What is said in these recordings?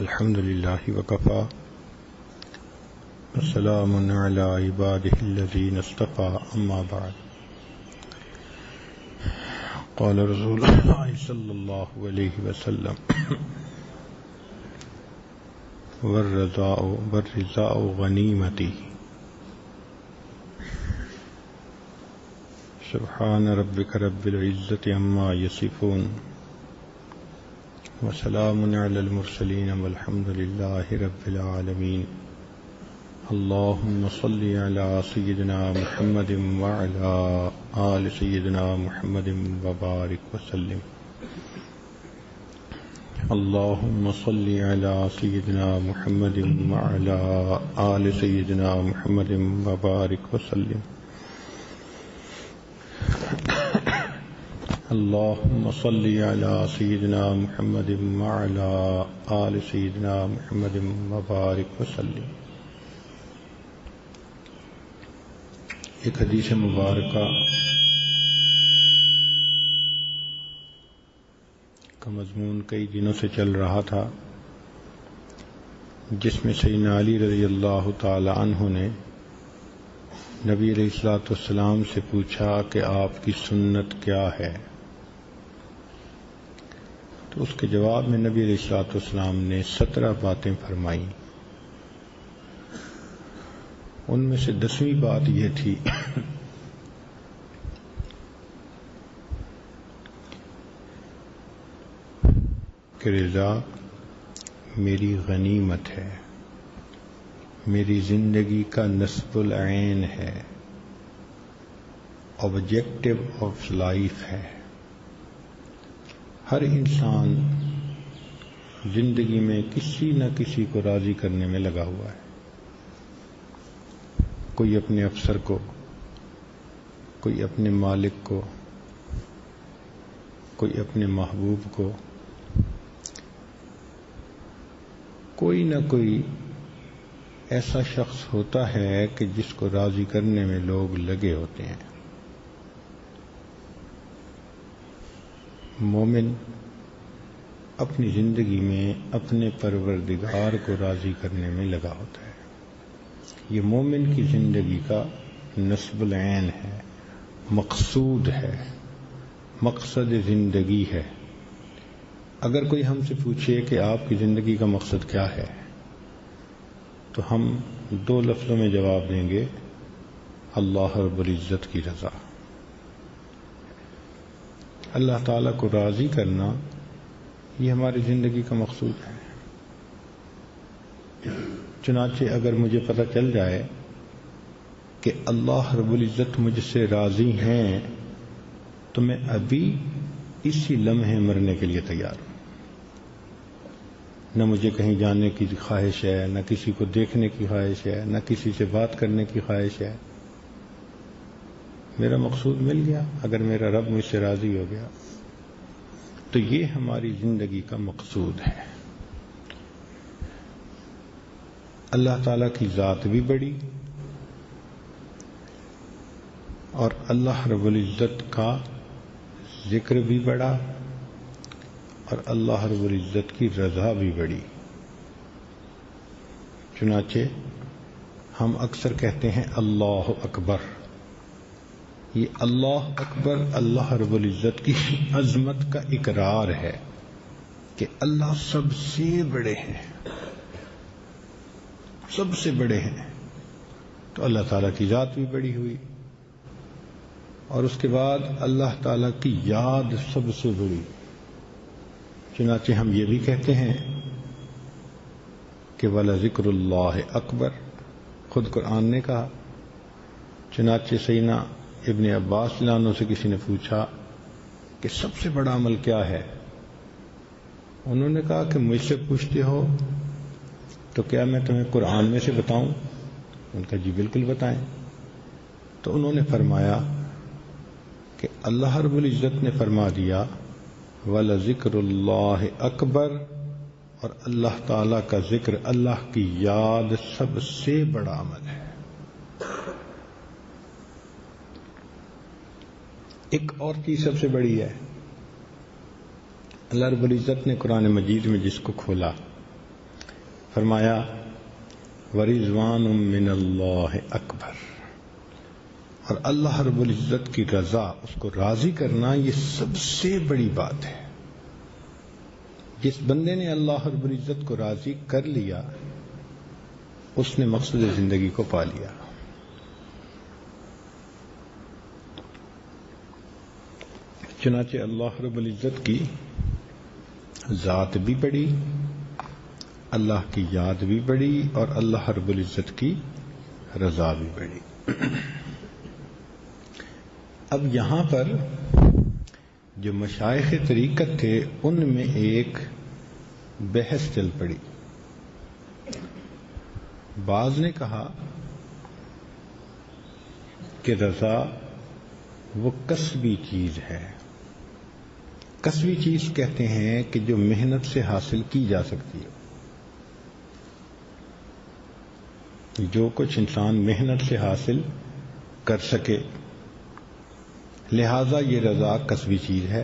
الحمد لله وكفى وسلام على عباده الذين اصطفى أما بعد قال رسول الله صلى الله عليه وسلم والرضاء غنيمتي سبحان ربك رب العزة عما يصفون وسلام على المرسلين والحمد لله رب العالمين اللهم صل على سيدنا محمد وعلى آل سيدنا محمد وبارك وسلم اللهم صل على سيدنا محمد وعلى آل سيدنا محمد وبارك وسلم اللهم صل على سيدنا محمد وعلى آل سيدنا محمد وبارك وسلم. ایک حدیث مبارکہ کا مضمون کئی دنوں سے چل رہا تھا، جس میں سیدنا علی رضی اللہ تعالی عنہ نے نبی علیہ الصلوۃ والسلام سے پوچھا کہ آپ کی سنت کیا ہے، تو اس کے جواب میں نبی علیہ الصلوۃ والسلام نے 17 باتیں فرمائیں. ان میں سے 10ویں بات یہ تھی کہ رضا میری غنیمت ہے، میری زندگی کا نصب العین ہے، آبجیکٹو آف لائف ہے. ہر انسان زندگی میں کسی نہ کسی کو راضی کرنے میں لگا ہوا ہے. کوئی اپنے افسر کو، کوئی اپنے مالک کو، کوئی اپنے محبوب کو، کوئی نہ کوئی ایسا شخص ہوتا ہے کہ جس کو راضی کرنے میں لوگ لگے ہوتے ہیں. مومن اپنی زندگی میں اپنے پروردگار کو راضی کرنے میں لگا ہوتا ہے. یہ مومن کی زندگی کا نصب العین ہے، مقصود ہے، مقصد زندگی ہے. اگر کوئی ہم سے پوچھے کہ آپ کی زندگی کا مقصد کیا ہے، تو ہم 2 لفظوں میں جواب دیں گے: اللہ رب العزت کی رضا. اللہ تعالیٰ کو راضی کرنا یہ ہماری زندگی کا مقصود ہے. چنانچہ اگر مجھے پتہ چل جائے کہ اللہ رب العزت مجھ سے راضی ہیں، تو میں ابھی اسی لمحے مرنے کے لیے تیار ہوں. نہ مجھے کہیں جانے کی خواہش ہے، نہ کسی کو دیکھنے کی خواہش ہے، نہ کسی سے بات کرنے کی خواہش ہے. میرا مقصود مل گیا. اگر میرا رب مجھ سے راضی ہو گیا تو یہ ہماری زندگی کا مقصود ہے. اللہ تعالیٰ کی ذات بھی بڑی اور اللہ رب العزت کا ذکر بھی بڑا اور اللہ رب العزت کی رضا بھی بڑی. چنانچہ ہم اکثر کہتے ہیں اللہ اکبر. یہ اللہ اکبر اللہ رب العزت کی عظمت کا اقرار ہے کہ اللہ سب سے بڑے ہیں، سب سے بڑے ہیں. تو اللہ تعالیٰ کی ذات بھی بڑی ہوئی، اور اس کے بعد اللہ تعالیٰ کی یاد سب سے بڑی. چنانچہ ہم یہ بھی کہتے ہیں کہ وَلَذِكْرُ اللَّهِ اکبر. خود قرآن نے کہا. چنانچہ سیدنا ابن عباس رضی اللہ عنہ سے کسی نے پوچھا کہ سب سے بڑا عمل کیا ہے؟ انہوں نے کہا کہ مجھ سے پوچھتے ہو تو کیا میں تمہیں قرآن میں سے بتاؤں؟ ان کا جی بالکل بتائیں. تو انہوں نے فرمایا کہ اللہ رب العزت نے فرما دیا وَلَذِكْرُ اللَّهِ اکبر، اور اللہ تعالیٰ کا ذکر، اللہ کی یاد سب سے بڑا عمل ہے. ایک اور چیز سب سے بڑی ہے، اللہ رب العزت نے قرآن مجید میں جس کو کھولا فرمایا ورضوان من اللہ اکبر، اور اللہ رب العزت کی رضا، اس کو راضی کرنا، یہ سب سے بڑی بات ہے۔ جس بندے نے اللہ رب العزت کو راضی کر لیا اس نے مقصد زندگی کو پا لیا۔ چنانچہ اللہ رب العزت کی ذات بھی بڑی، اللہ کی یاد بھی بڑی، اور اللہ رب العزت کی رضا بھی بڑی۔ اب یہاں پر جو مشائخ طریقت تھے ان میں ایک بحث چل پڑی۔ بعض نے کہا کہ رضا وہ کسبی چیز ہے۔ کسبی چیز کہتے ہیں کہ جو محنت سے حاصل کی جا سکتی ہے، جو کچھ انسان محنت سے حاصل کر سکے، لہذا یہ رضا کسبی چیز ہے۔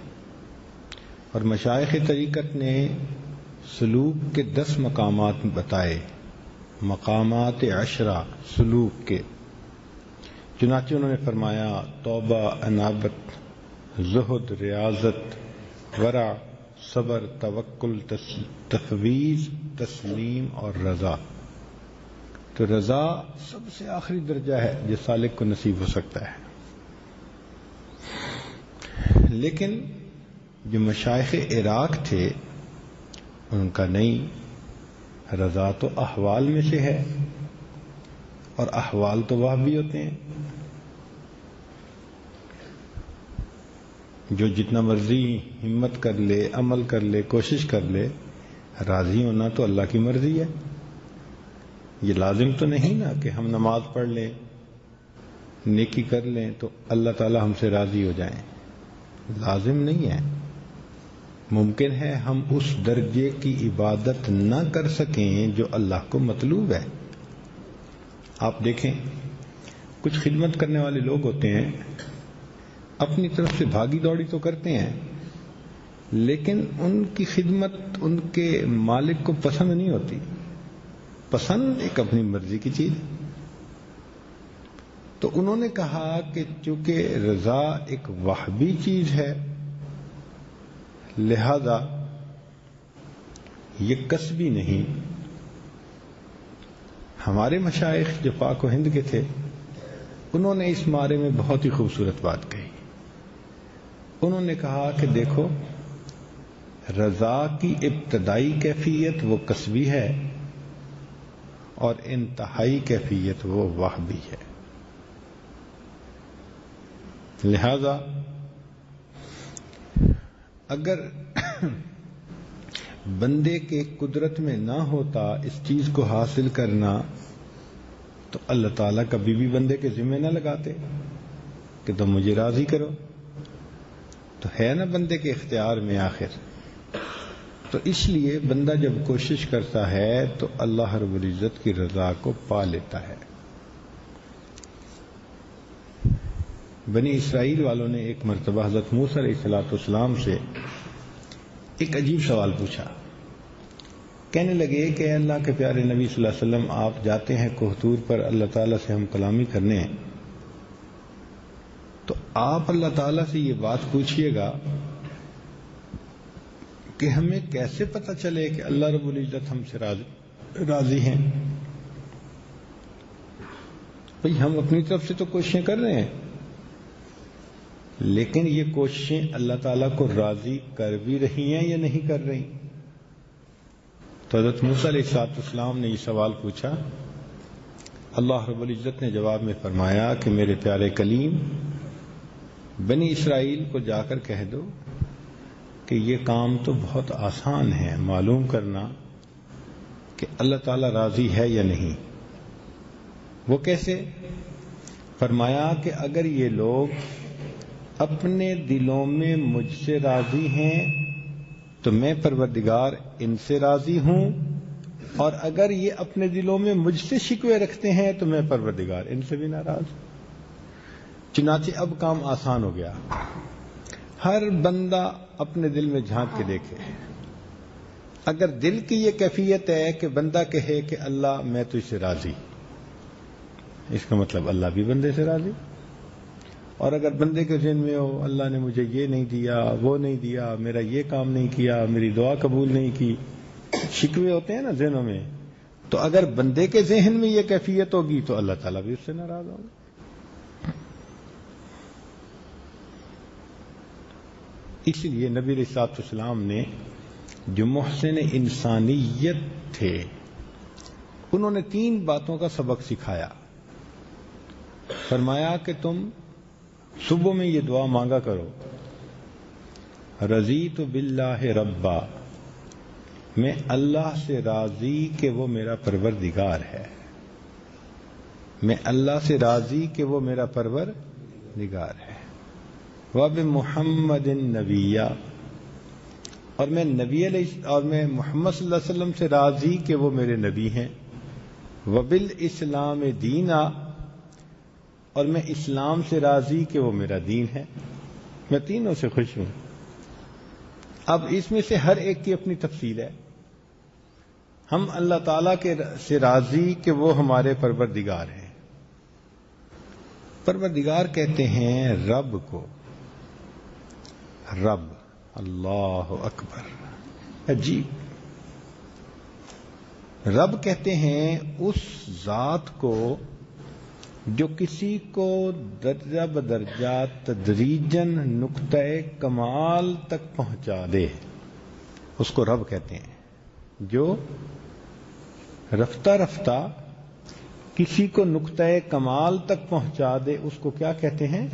اور مشائخ طریقت نے سلوک کے 10 مقامات بتائے، مقامات 10 سلوک کے۔ چنانچہ انہوں نے فرمایا توبہ، انابت، زہد، ریاضت، ورع، صبر، توکل، تفویض، تسلیم اور رضا۔ تو رضا سب سے آخری درجہ ہے جو سالک کو نصیب ہو سکتا ہے۔ لیکن جو مشائخ عراق تھے ان کا نہیں، رضا تو احوال میں سے ہے، اور احوال تو وہ بھی ہوتے ہیں۔ جو جتنا مرضی ہمت کر لے، عمل کر لے، کوشش کر لے، راضی ہونا تو اللہ کی مرضی ہے۔ یہ لازم تو نہیں نا کہ ہم نماز پڑھ لیں، نیکی کر لیں تو اللہ تعالی ہم سے راضی ہو جائیں، لازم نہیں ہے۔ ممکن ہے ہم اس درجے کی عبادت نہ کر سکیں جو اللہ کو مطلوب ہے۔ آپ دیکھیں کچھ خدمت کرنے والے لوگ ہوتے ہیں، اپنی طرف سے بھاگی دوڑی تو کرتے ہیں، لیکن ان کی خدمت ان کے مالک کو پسند نہیں ہوتی۔ پسند ایک اپنی مرضی کی چیز۔ تو انہوں نے کہا کہ چونکہ رضا ایک وہبی چیز ہے، لہذا یہ کسبی نہیں۔ ہمارے مشائخ جو پاک و ہند کے تھے انہوں نے اس بارے میں بہت ہی خوبصورت بات کہی۔ انہوں نے کہا کہ دیکھو، رضا کی ابتدائی کیفیت وہ کسبی ہے اور انتہائی کیفیت وہ وہبی ہے۔ لہذا اگر بندے کے قدرت میں نہ ہوتا اس چیز کو حاصل کرنا تو اللہ تعالیٰ کبھی بھی بندے کے ذمہ نہ لگاتے کہ تم مجھے راضی کرو۔ تو ہے نا بندے کے اختیار میں آخر۔ تو اس لیے بندہ جب کوشش کرتا ہے تو اللہ رب العزت کی رضا کو پا لیتا ہے۔ بنی اسرائیل والوں نے ایک مرتبہ حضرت موسیٰ علیہ السلام سے ایک عجیب سوال پوچھا۔ کہنے لگے کہ اے اللہ کے پیارے نبی صلی اللہ علیہ وسلم، آپ جاتے ہیں کوہ طور پر اللہ تعالیٰ سے ہم کلامی کرنے ہیں، تو آپ اللہ تعالیٰ سے یہ بات پوچھئے گا کہ ہمیں کیسے پتہ چلے کہ اللہ رب العزت ہم سے راضی ہیں؟ بھئی ہم اپنی طرف سے تو کوششیں کر رہے ہیں، لیکن یہ کوششیں اللہ تعالیٰ کو راضی کر بھی رہی ہیں یا نہیں کر رہی؟ تو حضرت موسیٰ علیہ السلام نے یہ سوال پوچھا۔ اللہ رب العزت نے جواب میں فرمایا کہ میرے پیارے کلیم، بنی اسرائیل کو جا کر کہہ دو کہ یہ کام تو بہت آسان ہے معلوم کرنا کہ اللہ تعالیٰ راضی ہے یا نہیں۔ وہ کیسے؟ فرمایا کہ اگر یہ لوگ اپنے دلوں میں مجھ سے راضی ہیں تو میں پروردگار ان سے راضی ہوں، اور اگر یہ اپنے دلوں میں مجھ سے شکوے رکھتے ہیں تو میں پروردگار ان سے بھی ناراض ہوں۔ چنانچہ اب کام آسان ہو گیا۔ ہر بندہ اپنے دل میں جھانک کے دیکھے اگر دل کی یہ کیفیت ہے کہ بندہ کہے کہ اللہ میں تجھ سے راضی، اس کا مطلب اللہ بھی بندے سے راضی. اور اگر بندے کے ذہن میں ہو اللہ نے مجھے یہ نہیں دیا، وہ نہیں دیا، میرا یہ کام نہیں کیا، میری دعا قبول نہیں کی، شکوے ہوتے ہیں نا ذہنوں میں، تو اگر بندے کے ذہن میں یہ کیفیت ہوگی تو اللہ تعالیٰ بھی اس سے ناراض ہوگا. اس لیے نبی علیہ الصلوۃ والسلام نے جو محسن انسانیت تھے انہوں نے 3 باتوں کا سبق سکھایا. فرمایا کہ تم صبح میں یہ دعا مانگا کرو، رضیت باللہ ربا، میں اللہ سے راضی کہ وہ میرا پروردگار ہے، میں اللہ سے راضی کہ وہ میرا پروردگار ہے. وَبِمُحَمَّدٍ نَبِيًّا، اور میں میں محمد صلی اللہ علیہ وسلم سے راضی کہ وہ میرے نبی ہیں. وَبِالْإِسْلَامِ دِينًا، اور میں اسلام سے راضی کہ وہ میرا دین ہے. میں تینوں سے خوش ہوں. اب اس میں سے ہر ایک کی اپنی تفصیل ہے. ہم اللہ تعالیٰ سے راضی کہ وہ ہمارے پروردگار ہیں. پروردگار کہتے ہیں رب کو. رب، اللہ اکبر، عجیب. رب کہتے ہیں اس ذات کو جو کسی کو درجہ بدرجہ تدریجاً نقطۂ کمال تک پہنچا دے، اس کو رب کہتے ہیں. جو رفتہ رفتہ کسی کو نقطۂ کمال تک پہنچا دے اس کو کیا کہتے ہیں؟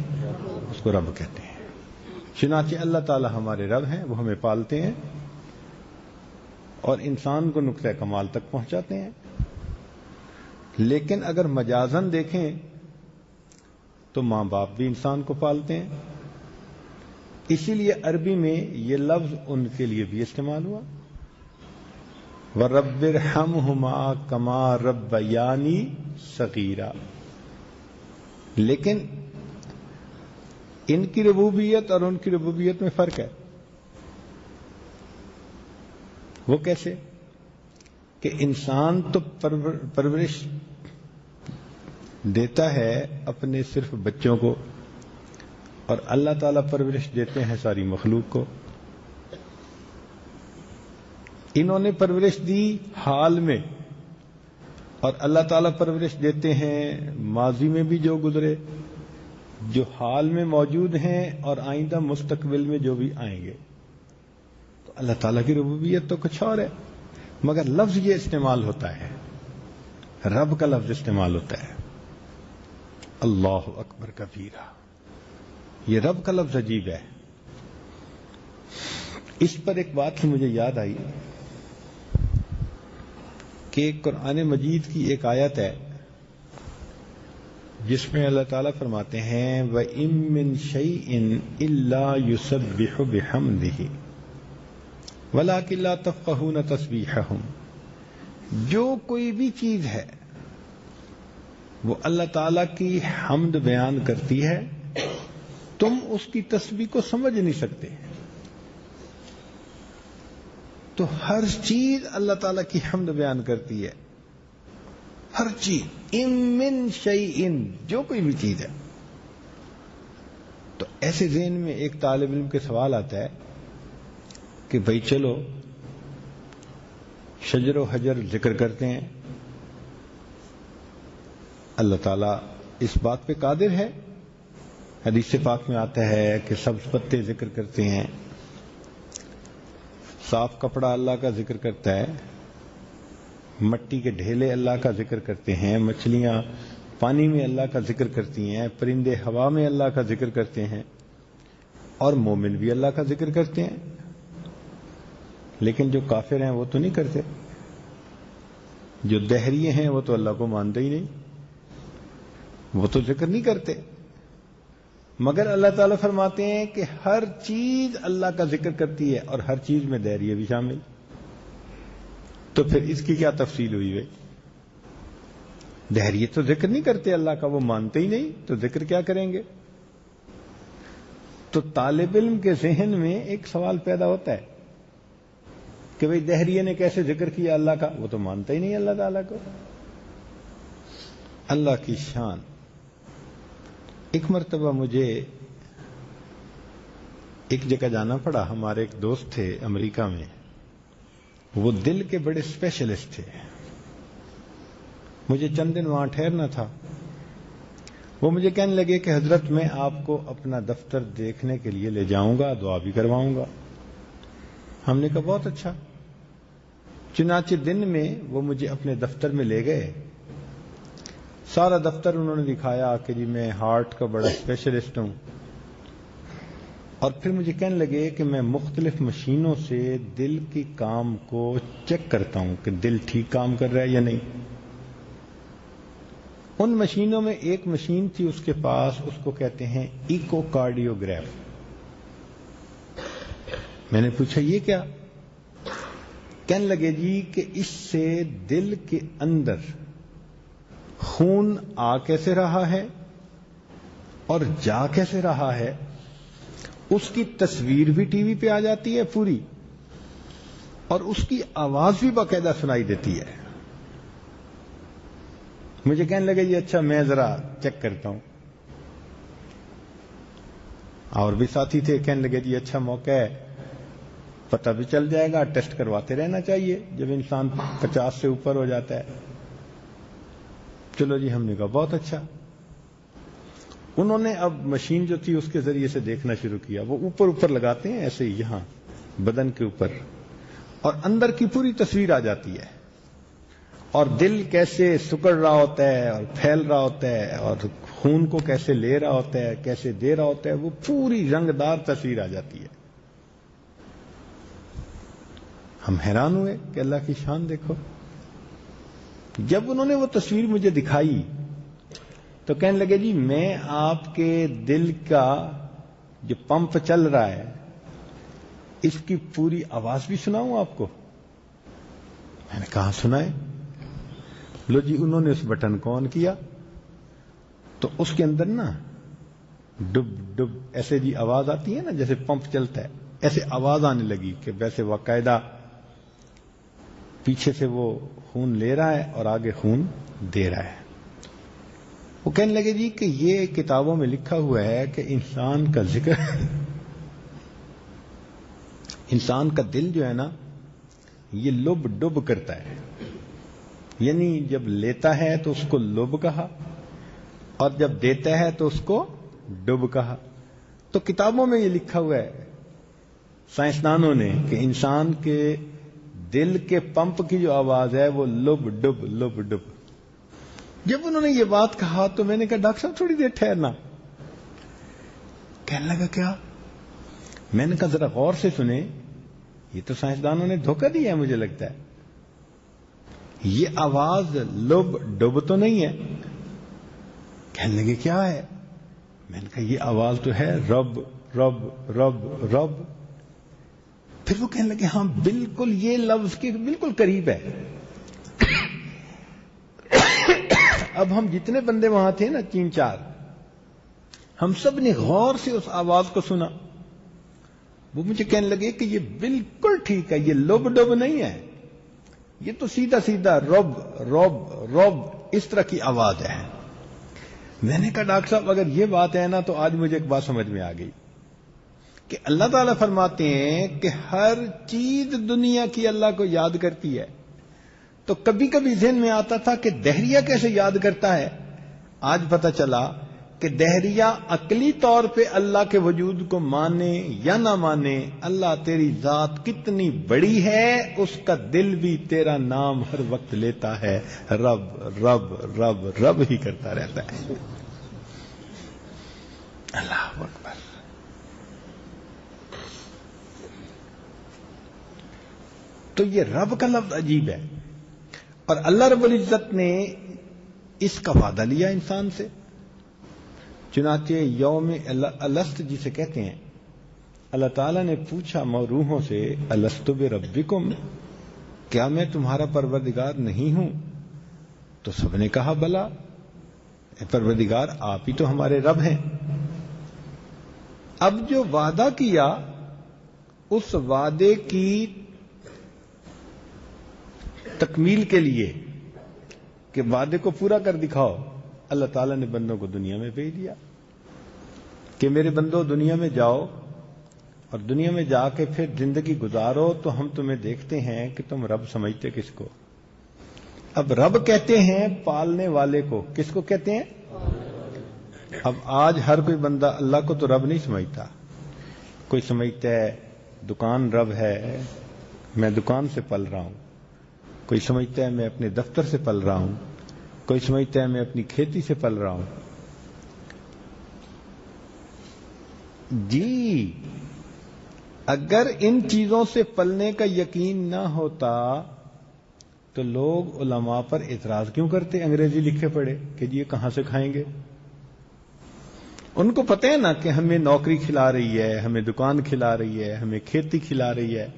اس کو رب کہتے ہیں. چنانچہ اللہ تعالی ہمارے رب ہیں، وہ ہمیں پالتے ہیں اور انسان کو نقطۂ کمال تک پہنچاتے ہیں. لیکن اگر مجازن دیکھیں تو ماں باپ بھی انسان کو پالتے ہیں. اسی لیے عربی میں یہ لفظ ان کے لیے بھی استعمال ہوا، وَرَبِّ ارْحَمْهُمَا كَمَا رَبَّيَانِي صَغِيرًا. لیکن ان کی ربوبیت اور ان کی ربوبیت میں فرق ہے. وہ کیسے؟ کہ انسان تو پرورش دیتا ہے اپنے صرف بچوں کو، اور اللہ تعالیٰ پرورش دیتے ہیں ساری مخلوق کو. انہوں نے پرورش دی حال میں، اور اللہ تعالیٰ پرورش دیتے ہیں ماضی میں بھی جو گزرے، جو حال میں موجود ہیں اور آئندہ مستقبل میں جو بھی آئیں گے. تو اللہ تعالیٰ کی ربوبیت تو کچھ اور ہے، مگر لفظ یہ استعمال ہوتا ہے، رب کا لفظ استعمال ہوتا ہے. اللہ اکبر کبیرہ، یہ رب کا لفظ عجیب ہے. اس پر ایک بات مجھے یاد آئی کہ قرآن مجید کی ایک آیت ہے جس میں اللہ تعالیٰ فرماتے ہیں وَإِن مِّن شَيْءٍ إِلَّا يُسَبِّحُ بِحَمْدِهِ وَلَٰكِن لَّا تَفْقَهُونَ تَسْبِيحَهُمْ. جو کوئی بھی چیز ہے وہ اللہ تعالیٰ کی حمد بیان کرتی ہے، تم اس کی تسبیح کو سمجھ نہیں سکتے. تو ہر چیز اللہ تعالیٰ کی حمد بیان کرتی ہے، ہر چیز. ان من شیئن، جو کوئی بھی چیز ہے. تو ایسے ذہن میں ایک طالب علم کے سوال آتا ہے کہ بھئی چلو شجر و حجر ذکر کرتے ہیں، اللہ تعالیٰ اس بات پہ قادر ہے. حدیث پاک میں آتا ہے کہ سبز پتے ذکر کرتے ہیں، صاف کپڑا اللہ کا ذکر کرتا ہے، مٹی کے ڈھیلے اللہ کا ذکر کرتے ہیں، مچھلیاں پانی میں اللہ کا ذکر کرتی ہیں، پرندے ہوا میں اللہ کا ذکر کرتے ہیں، اور مومن بھی اللہ کا ذکر کرتے ہیں. لیکن جو کافر ہیں وہ تو نہیں کرتے، جو دہریے ہیں وہ تو اللہ کو مانتے ہی نہیں، وہ تو ذکر نہیں کرتے. مگر اللہ تعالیٰ فرماتے ہیں کہ ہر چیز اللہ کا ذکر کرتی ہے، اور ہر چیز میں دہریے بھی شامل. تو پھر اس کی کیا تفصیل ہوئی بھائی؟ دہریے تو ذکر نہیں کرتے اللہ کا، وہ مانتے ہی نہیں، تو ذکر کیا کریں گے؟ تو طالب علم کے ذہن میں ایک سوال پیدا ہوتا ہے کہ بھئی دہریے نے کیسے ذکر کیا اللہ کا، وہ تو مانتا ہی نہیں اللہ تعالیٰ کو۔ اللہ کی شان۔ ایک مرتبہ مجھے ایک جگہ جانا پڑا، ہمارے ایک دوست تھے امریکہ میں، وہ دل کے بڑے اسپیشلسٹ تھے، مجھے چند دن وہاں ٹھہرنا تھا۔ وہ مجھے کہنے لگے کہ حضرت میں آپ کو اپنا دفتر دیکھنے کے لیے لے جاؤں گا، دعا بھی کرواؤں گا۔ ہم نے کہا بہت اچھا۔ چنانچہ دن میں وہ مجھے اپنے دفتر میں لے گئے، سارا دفتر انہوں نے دکھایا کہ جی میں ہارٹ کا بڑا اسپیشلسٹ ہوں، اور پھر مجھے کہنے لگے کہ میں مختلف مشینوں سے دل کی کام کو چیک کرتا ہوں کہ دل ٹھیک کام کر رہا ہے یا نہیں۔ ان مشینوں میں ایک مشین تھی اس کے پاس، اس کو کہتے ہیں ایکو کارڈیوگراف۔ میں نے پوچھا یہ کیا؟ کہنے لگے جی کہ اس سے دل کے اندر خون آ کیسے رہا ہے اور جا کیسے رہا ہے، اس کی تصویر بھی ٹی وی پہ آ جاتی ہے پوری، اور اس کی آواز بھی باقاعدہ سنائی دیتی ہے۔ مجھے کہنے لگے جی اچھا میں ذرا چیک کرتا ہوں۔ اور بھی ساتھی تھے، کہنے لگے جی اچھا موقع ہے، پتہ بھی چل جائے گا، ٹیسٹ کرواتے رہنا چاہیے جب انسان 50 سے اوپر ہو جاتا ہے۔ چلو جی، ہم نے کہا بہت اچھا۔ انہوں نے اب مشین جو تھی اس کے ذریعے سے دیکھنا شروع کیا۔ وہ اوپر لگاتے ہیں ایسے ہی یہاں بدن کے اوپر، اور اندر کی پوری تصویر آ جاتی ہے، اور دل کیسے سکڑ رہا ہوتا ہے اور پھیل رہا ہوتا ہے، اور خون کو کیسے لے رہا ہوتا ہے، کیسے دے رہا ہوتا ہے، وہ پوری رنگدار تصویر آ جاتی ہے۔ ہم حیران ہوئے کہ اللہ کی شان دیکھو۔ جب انہوں نے وہ تصویر مجھے دکھائی تو کہنے لگے جی میں آپ کے دل کا جو پمپ چل رہا ہے اس کی پوری آواز بھی سناؤں آپ کو؟ میں نے کہا سنائیں۔ لو جی، انہوں نے اس بٹن کو آن کیا تو اس کے اندر نا ڈب ڈب ایسے جی آواز آتی ہے نا، جیسے پمپ چلتا ہے ایسے آواز آنے لگی کہ ویسے باقاعدہ پیچھے سے وہ خون لے رہا ہے اور آگے خون دے رہا ہے۔ وہ کہنے لگے جی کہ یہ کتابوں میں لکھا ہوا ہے کہ انسان کا ذکر انسان کا دل جو ہے نا یہ لب ڈب کرتا ہے، یعنی جب لیتا ہے تو اس کو لب کہا، اور جب دیتا ہے تو اس کو ڈب کہا۔ تو کتابوں میں یہ لکھا ہوا ہے سائنسدانوں نے کہ انسان کے دل کے پمپ کی جو آواز ہے وہ لب ڈب لب ڈب۔ جب انہوں نے یہ بات کہا تو میں نے کہا ڈاکٹر صاحب تھوڑی دیر ٹھہرنا۔ کہنے لگا کیا؟ میں نے کہا ذرا غور سے سنیں، یہ تو سائنسدانوں نے دھوکہ دیا ہے مجھے لگتا ہے، یہ آواز لب ڈب تو نہیں ہے۔ کہنے لگے کیا ہے؟ میں نے کہا یہ آواز تو ہے رب رب رب رب۔ پھر وہ کہنے لگے ہاں بالکل یہ لفظ کے بالکل قریب ہے۔ اب ہم جتنے بندے وہاں تھے نا 3-4، ہم سب نے غور سے اس آواز کو سنا۔ وہ مجھے کہنے لگے کہ یہ بالکل ٹھیک ہے، یہ لب ڈب نہیں ہے، یہ تو سیدھا سیدھا رب رب رب اس طرح کی آواز ہے۔ میں نے کہا ڈاکٹر صاحب اگر یہ بات ہے نا تو آج مجھے ایک بات سمجھ میں آ گئی کہ اللہ تعالیٰ فرماتے ہیں کہ ہر چیز دنیا کی اللہ کو یاد کرتی ہے۔ تو کبھی کبھی ذہن میں آتا تھا کہ دہریہ کیسے یاد کرتا ہے، آج پتہ چلا کہ دہریہ عقلی طور پہ اللہ کے وجود کو مانے یا نہ مانے، اللہ تیری ذات کتنی بڑی ہے اس کا دل بھی تیرا نام ہر وقت لیتا ہے، رب رب رب رب ہی کرتا رہتا ہے۔ اللہ اکبر۔ تو یہ رب کا لفظ عجیب ہے، اور اللہ رب العزت نے اس کا وعدہ لیا انسان سے۔ چنانچہ یوم الست جسے کہتے ہیں، اللہ تعالیٰ نے پوچھا روحوں سے الست بربکم، کیا میں تمہارا پروردگار نہیں ہوں؟ تو سب نے کہا بلا، اے پروردگار آپ ہی تو ہمارے رب ہیں۔ اب جو وعدہ کیا اس وعدے کی تکمیل کے لیے کہ وعدے کو پورا کر دکھاؤ، اللہ تعالیٰ نے بندوں کو دنیا میں بھیج دیا کہ میرے بندوں دنیا میں جاؤ اور دنیا میں جا کے پھر زندگی گزارو تو ہم تمہیں دیکھتے ہیں کہ تم رب سمجھتے کس کو۔ اب رب کہتے ہیں پالنے والے کو، کس کو کہتے ہیں؟ اب آج ہر کوئی بندہ اللہ کو تو رب نہیں سمجھتا، کوئی سمجھتا ہے دکان رب ہے، میں دکان سے پل رہا ہوں، کوئی سمجھتا ہے میں اپنے دفتر سے پل رہا ہوں، کوئی سمجھتا ہے میں اپنی کھیتی سے پل رہا ہوں۔ جی اگر ان چیزوں سے پلنے کا یقین نہ ہوتا تو لوگ علماء پر اعتراض کیوں کرتے؟ انگریزی لکھے پڑے کہ جی یہ کہاں سے کھائیں گے؟ ان کو پتہ ہے نا کہ ہمیں نوکری کھلا رہی ہے، ہمیں دکان کھلا رہی ہے، ہمیں کھیتی کھلا رہی ہے،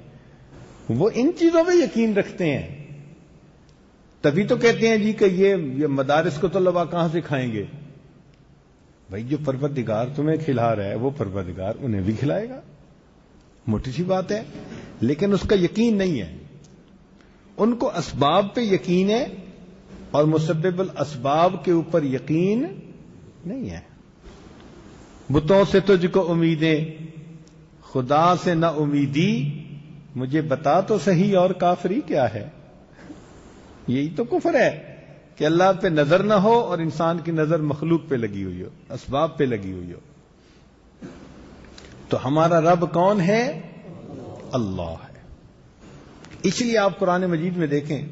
وہ ان چیزوں پہ یقین رکھتے ہیں، تبھی تو کہتے ہیں جی کہ یہ مدارس کو طلباء کہاں سے کھائیں گے؟ بھائی جو پروردگار تمہیں کھلا رہا ہے وہ پروردگار انہیں بھی کھلائے گا، موٹی سی بات ہے، لیکن اس کا یقین نہیں ہے۔ ان کو اسباب پہ یقین ہے اور مسبب الاسباب کے اوپر یقین نہیں ہے۔ بتوں سے تجھ کو امیدیں، خدا سے نہ امیدی، مجھے بتا تو صحیح اور کافری کیا ہے؟ یہی تو کفر ہے کہ اللہ پہ نظر نہ ہو اور انسان کی نظر مخلوق پہ لگی ہوئی ہو، اسباب پہ لگی ہوئی ہو۔ تو ہمارا رب کون ہے؟ اللہ ہے۔ اس لیے آپ قرآن مجید میں دیکھیں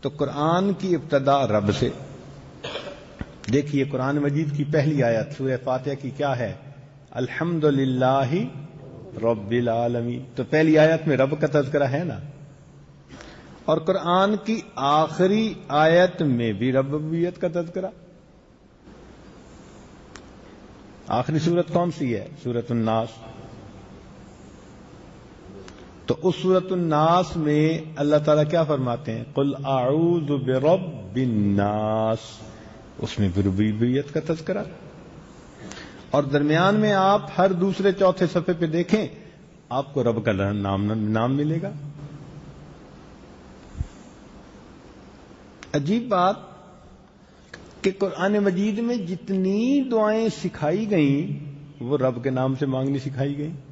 تو قرآن کی ابتدا رب سے۔ دیکھیے قرآن مجید کی پہلی آیت سورہ فاتحہ کی کیا ہے؟ الحمدللہ رب العالمین۔ تو پہلی آیت میں رب کا تذکرہ ہے نا، اور قرآن کی آخری آیت میں بھی ربوبیت کا تذکرہ۔ آخری سورت کون سی ہے؟ سورۃ الناس۔ تو اس سورۃ الناس میں اللہ تعالیٰ کیا فرماتے ہیں؟ قل اعوذ برب الناس، اس میں بھی ربوبیت کا تذکرہ۔ اور درمیان میں آپ ہر دوسرے چوتھے صفحے پہ دیکھیں آپ کو رب کا نام ملے گا۔ عجیب بات کہ قرآن مجید میں جتنی دعائیں سکھائی گئیں وہ رب کے نام سے مانگنی سکھائی گئیں۔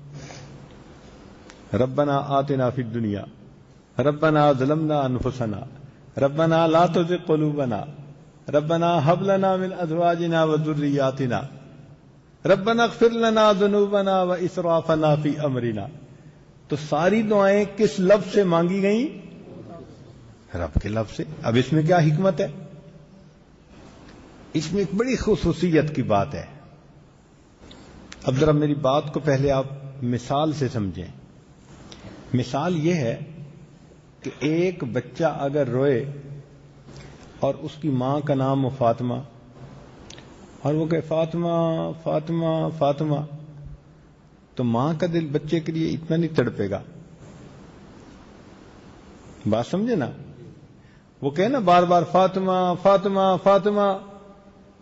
ربنا آتنا فی الدنیا، ربنا ظلمنا انفسنا، ربنا لا تزغ قلوبنا، ربنا هب لنا من ازواجنا وذرياتنا، ربنا اغفر لنا ذنوبنا واسرافنا فی امرنا۔ تو ساری دعائیں کس لفظ سے مانگی گئیں؟ رب کے لفظ سے۔ اب اس میں کیا حکمت ہے؟ اس میں ایک بڑی خصوصیت کی بات ہے۔ اب ذرا میری بات کو پہلے آپ مثال سے سمجھیں۔ مثال یہ ہے کہ ایک بچہ اگر روئے اور اس کی ماں کا نام ہو فاطمہ اور وہ کہے فاطمہ فاطمہ فاطمہ، تو ماں کا دل بچے کے لیے اتنا نہیں تڑپے گا۔ بات سمجھے نا؟ وہ کہے نا بار بار فاطمہ فاطمہ فاطمہ،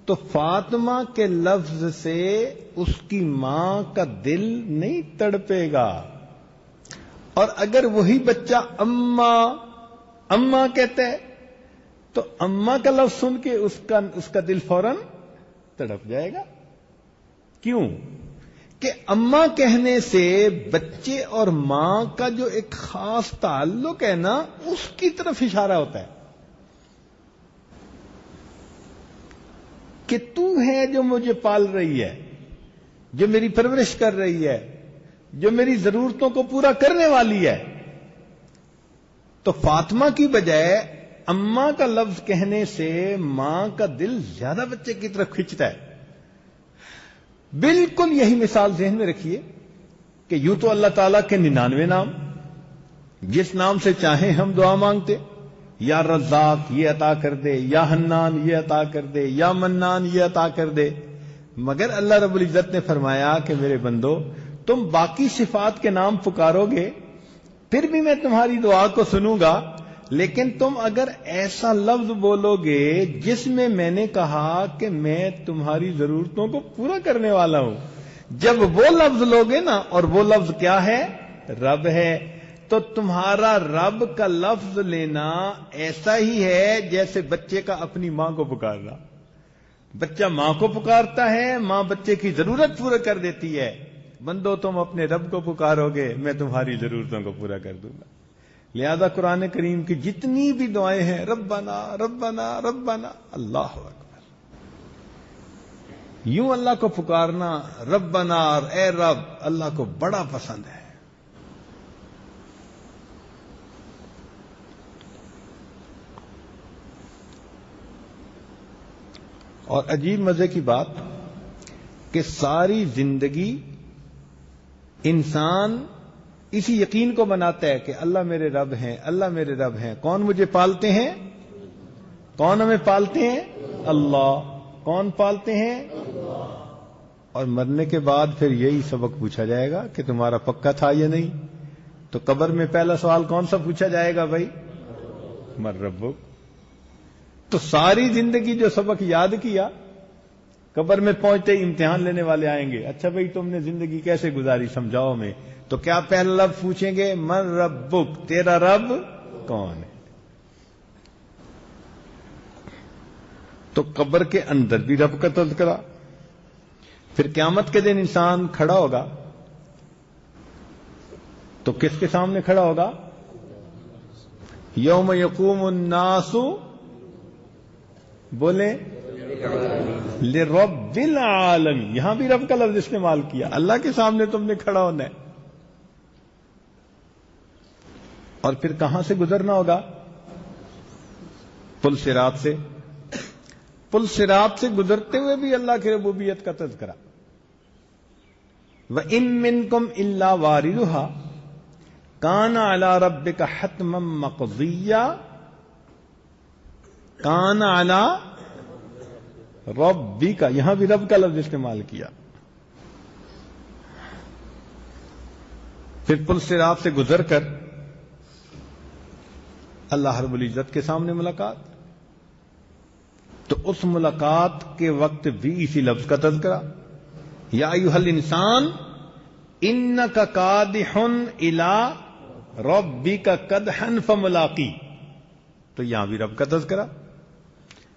تو فاطمہ کے لفظ سے اس کی ماں کا دل نہیں تڑپے گا۔ اور اگر وہی بچہ اماں اماں کہتا ہے تو اماں کا لفظ سن کے اس کا دل فوراً تڑپ جائے گا۔ کیوں؟ کہ اماں کہنے سے بچے اور ماں کا جو ایک خاص تعلق ہے نا، اس کی طرف اشارہ ہوتا ہے کہ تو ہے جو مجھے پال رہی ہے، جو میری پرورش کر رہی ہے، جو میری ضرورتوں کو پورا کرنے والی ہے۔ تو فاطمہ کی بجائے اماں کا لفظ کہنے سے ماں کا دل زیادہ بچے کی طرف کھنچتا ہے۔ بالکل یہی مثال ذہن میں رکھیے کہ یوں تو اللہ تعالیٰ کے 99 نام، جس نام سے چاہیں ہم دعا مانگتے، یا رزاق یہ عطا کر دے، یا حنان یہ عطا کر دے، یا منان یہ عطا کر دے، مگر اللہ رب العزت نے فرمایا کہ میرے بندو تم باقی صفات کے نام پکارو گے پھر بھی میں تمہاری دعا کو سنوں گا، لیکن تم اگر ایسا لفظ بولو گے جس میں میں نے کہا کہ میں تمہاری ضرورتوں کو پورا کرنے والا ہوں، جب وہ لفظ لوگے نا، اور وہ لفظ کیا ہے؟ رب ہے، تو تو تمہارا رب کا لفظ لینا ایسا ہی ہے جیسے بچے کا اپنی ماں کو پکارنا. بچہ ماں کو پکارتا ہے، ماں بچے کی ضرورت پورا کر دیتی ہے. بندو تم اپنے رب کو پکارو گے، میں تمہاری ضرورتوں کو پورا کر دوں گا. لہذا قرآن کریم کی جتنی بھی دعائیں ہیں، ربنا ربنا ربنا، اللہ اکبر، یوں اللہ کو پکارنا ربنا اور اے رب اللہ کو بڑا پسند ہے. اور عجیب مزے کی بات کہ ساری زندگی انسان اسی یقین کو بناتا ہے کہ اللہ میرے رب ہیں، اللہ میرے رب ہیں. کون مجھے پالتے ہیں؟ کون ہمیں پالتے ہیں؟ اللہ. کون پالتے ہیں؟ اور مرنے کے بعد پھر یہی سبق پوچھا جائے گا کہ تمہارا پکا تھا یا نہیں. تو قبر میں پہلا سوال کون سا پوچھا جائے گا بھائی؟ من ربک. تو ساری زندگی جو سبق یاد کیا، قبر میں پہنچتے ہی امتحان لینے والے آئیں گے. اچھا بھائی تم نے زندگی کیسے گزاری سمجھاؤ میں. تو کیا پہلا لفظ پوچھیں گے؟ من ربک، تیرا رب کون ہے. تو قبر کے اندر بھی رب کا تذکرہ. پھر قیامت کے دن انسان کھڑا ہوگا تو کس کے سامنے کھڑا ہوگا؟ یوم یقوم الناس، بولیں لرب العالمین. یہاں بھی رب کا لفظ استعمال کیا. اللہ کے سامنے تم نے کھڑا ہونا ہے. اور پھر کہاں سے گزرنا ہوگا؟ پل صراط سے. پل صراط سے گزرتے ہوئے بھی اللہ کی ربوبیت کا تذکرہ. وَإِن مِّنكُمْ إِلَّا وَارِدُهَا كَانَ عَلَى رَبِّكَ حَتْمًا مَّقْضِيًّا. کان علی ربی کا، یہاں بھی رب کا لفظ استعمال کیا. پھر پل صراط سے گزر کر اللہ رب العزت کے سامنے ملاقات. تو اس ملاقات کے وقت بھی اسی لفظ کا تذکرہ. یا ایھا الانسان انک کادح الی ربک کدحا فملاقی. تو یہاں بھی رب کا تذکرہ.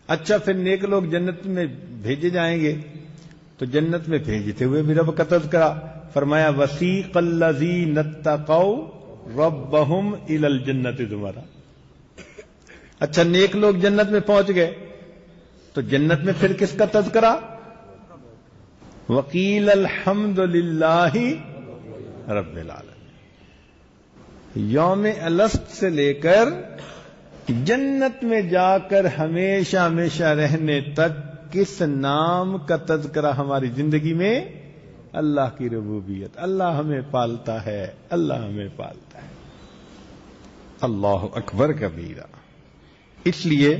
اچھا پھر نیک لوگ جنت میں بھیجے جائیں گے تو جنت میں بھیجتے ہوئے بھی رب کا تذکرہ. فرمایا وسیق الذین اتقوا ربہم الی الجنۃ زمرا. اچھا نیک لوگ جنت میں پہنچ گئے تو جنت میں پھر کس کا تذکرہ؟ وقیل الحمد للہ رب العالمین. یوم الست سے لے کر جنت میں جا کر ہمیشہ ہمیشہ رہنے تک کس نام کا تذکرہ ہماری زندگی میں؟ اللہ کی ربوبیت. اللہ ہمیں پالتا ہے، اللہ ہمیں پالتا ہے. اللہ اکبر کبیرہ. اس لیے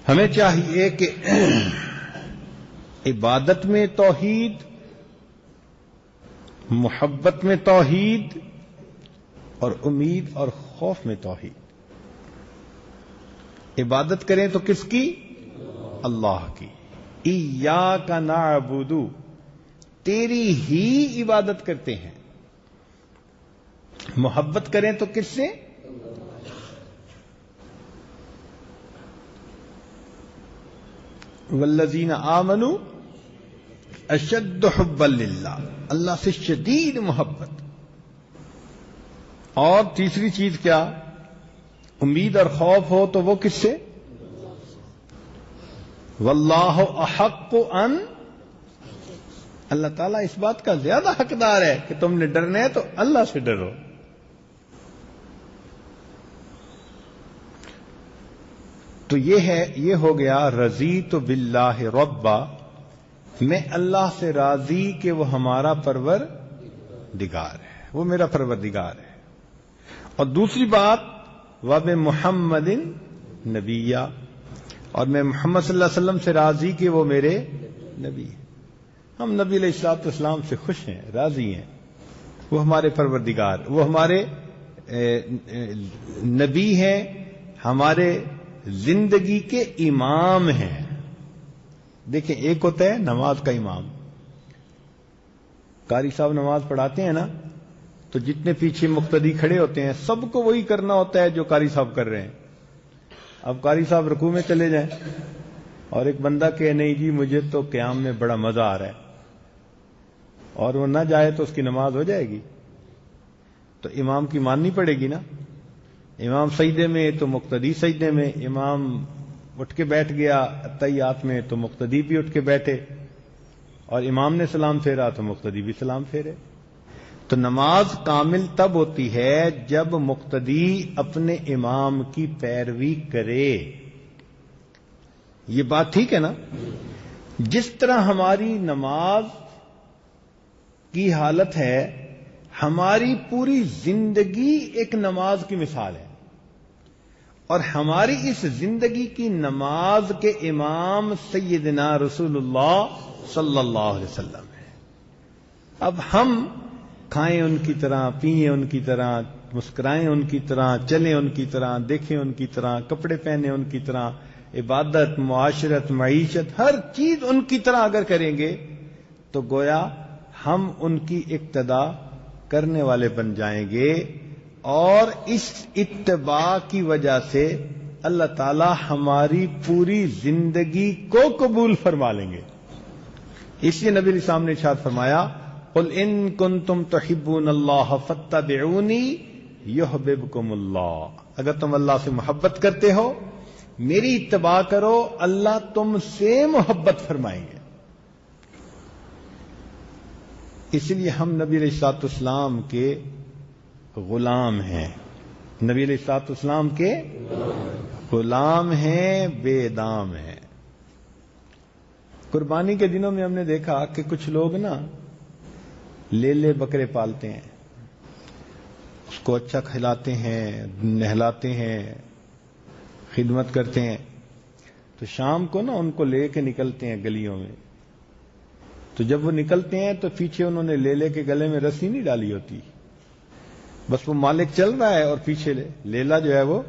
ہمیں چاہیے کہ عبادت میں توحید، محبت میں توحید اور امید اور خوف میں توحید. عبادت کریں تو کس کی؟ اللہ کی. ایاک نعبد، تیری ہی عبادت کرتے ہیں. محبت کریں تو کس سے؟ والذین آمنوا اشد حبا للہ، اللہ سے شدید محبت. اور تیسری چیز کیا؟ امید اور خوف ہو تو وہ کس سے؟ واللہ احق ان، اللہ تعالیٰ اس بات کا زیادہ حقدار ہے کہ تم نے ڈرنا ہے تو اللہ سے ڈرو. تو یہ ہو گیا رضیت باللہ ربا، میں اللہ سے راضی کہ وہ ہمارا پروردگار ہے، وہ میرا پروردگار ہے. اور دوسری بات وبمحمد نبیہ، اور میں محمد صلی اللہ علیہ وسلم سے راضی کہ وہ میرے نبی ہیں. ہم نبی علیہ الصلوۃ والسلام سے خوش ہیں، راضی ہیں. وہ ہمارے پروردگار، وہ ہمارے نبی ہیں، ہمارے زندگی کے امام ہیں. دیکھیں ایک ہوتا ہے نماز کا امام، قاری صاحب نماز پڑھاتے ہیں نا تو جتنے پیچھے مقتدی کھڑے ہوتے ہیں سب کو وہی کرنا ہوتا ہے جو قاری صاحب کر رہے ہیں. اب قاری صاحب رکوع میں چلے جائیں اور ایک بندہ کہ نہیں جی مجھے تو قیام میں بڑا مزہ آ رہا ہے، اور وہ نہ جائے تو اس کی نماز ہو جائے گی؟ تو امام کی ماننی پڑے گی نا. امام سجدے میں تو مقتدی سجدے میں، امام اٹھ کے بیٹھ گیا اتحیات میں تو مقتدی بھی اٹھ کے بیٹھے، اور امام نے سلام پھیرا تو مقتدی بھی سلام پھیرے. تو نماز کامل تب ہوتی ہے جب مقتدی اپنے امام کی پیروی کرے. یہ بات ٹھیک ہے نا؟ جس طرح ہماری نماز کی حالت ہے، ہماری پوری زندگی ایک نماز کی مثال ہے، اور ہماری اس زندگی کی نماز کے امام سیدنا رسول اللہ صلی اللہ علیہ وسلم ہے. اب ہم کھائیں ان کی طرح، پئیں ان کی طرح، مسکرائیں ان کی طرح، چلیں ان کی طرح، دیکھیں ان کی طرح، کپڑے پہنیں ان کی طرح، عبادت، معاشرت، معیشت، ہر چیز ان کی طرح اگر کریں گے تو گویا ہم ان کی اقتداء کرنے والے بن جائیں گے، اور اس اتباع کی وجہ سے اللہ تعالی ہماری پوری زندگی کو قبول فرما لیں گے. اس لیے نبی علیہ السلام نے ارشاد فرمایا قل ان کنتم تحبون اللہ فاتبعونی یحببکم اللہ. اگر تم اللہ سے محبت کرتے ہو میری اتباع کرو، اللہ تم سے محبت فرمائیں گے. اس لیے ہم نبی علیہ الصلوۃ والسلام کے غلام ہیں. نبی علیہ الصلوۃ والسلام کے غلام ہیں، بے دام ہیں. قربانی کے دنوں میں ہم نے دیکھا کہ کچھ لوگ نا لیلے بکرے پالتے ہیں، اس کو اچھا کھلاتے ہیں، نہلاتے ہیں، خدمت کرتے ہیں. تو شام کو نا ان کو لے کے نکلتے ہیں گلیوں میں. تو جب وہ نکلتے ہیں تو پیچھے انہوں نے لیلے کے گلے میں رسی نہیں ڈالی ہوتی، بس وہ مالک چل رہا ہے اور پیچھے لیلا جو ہے وہ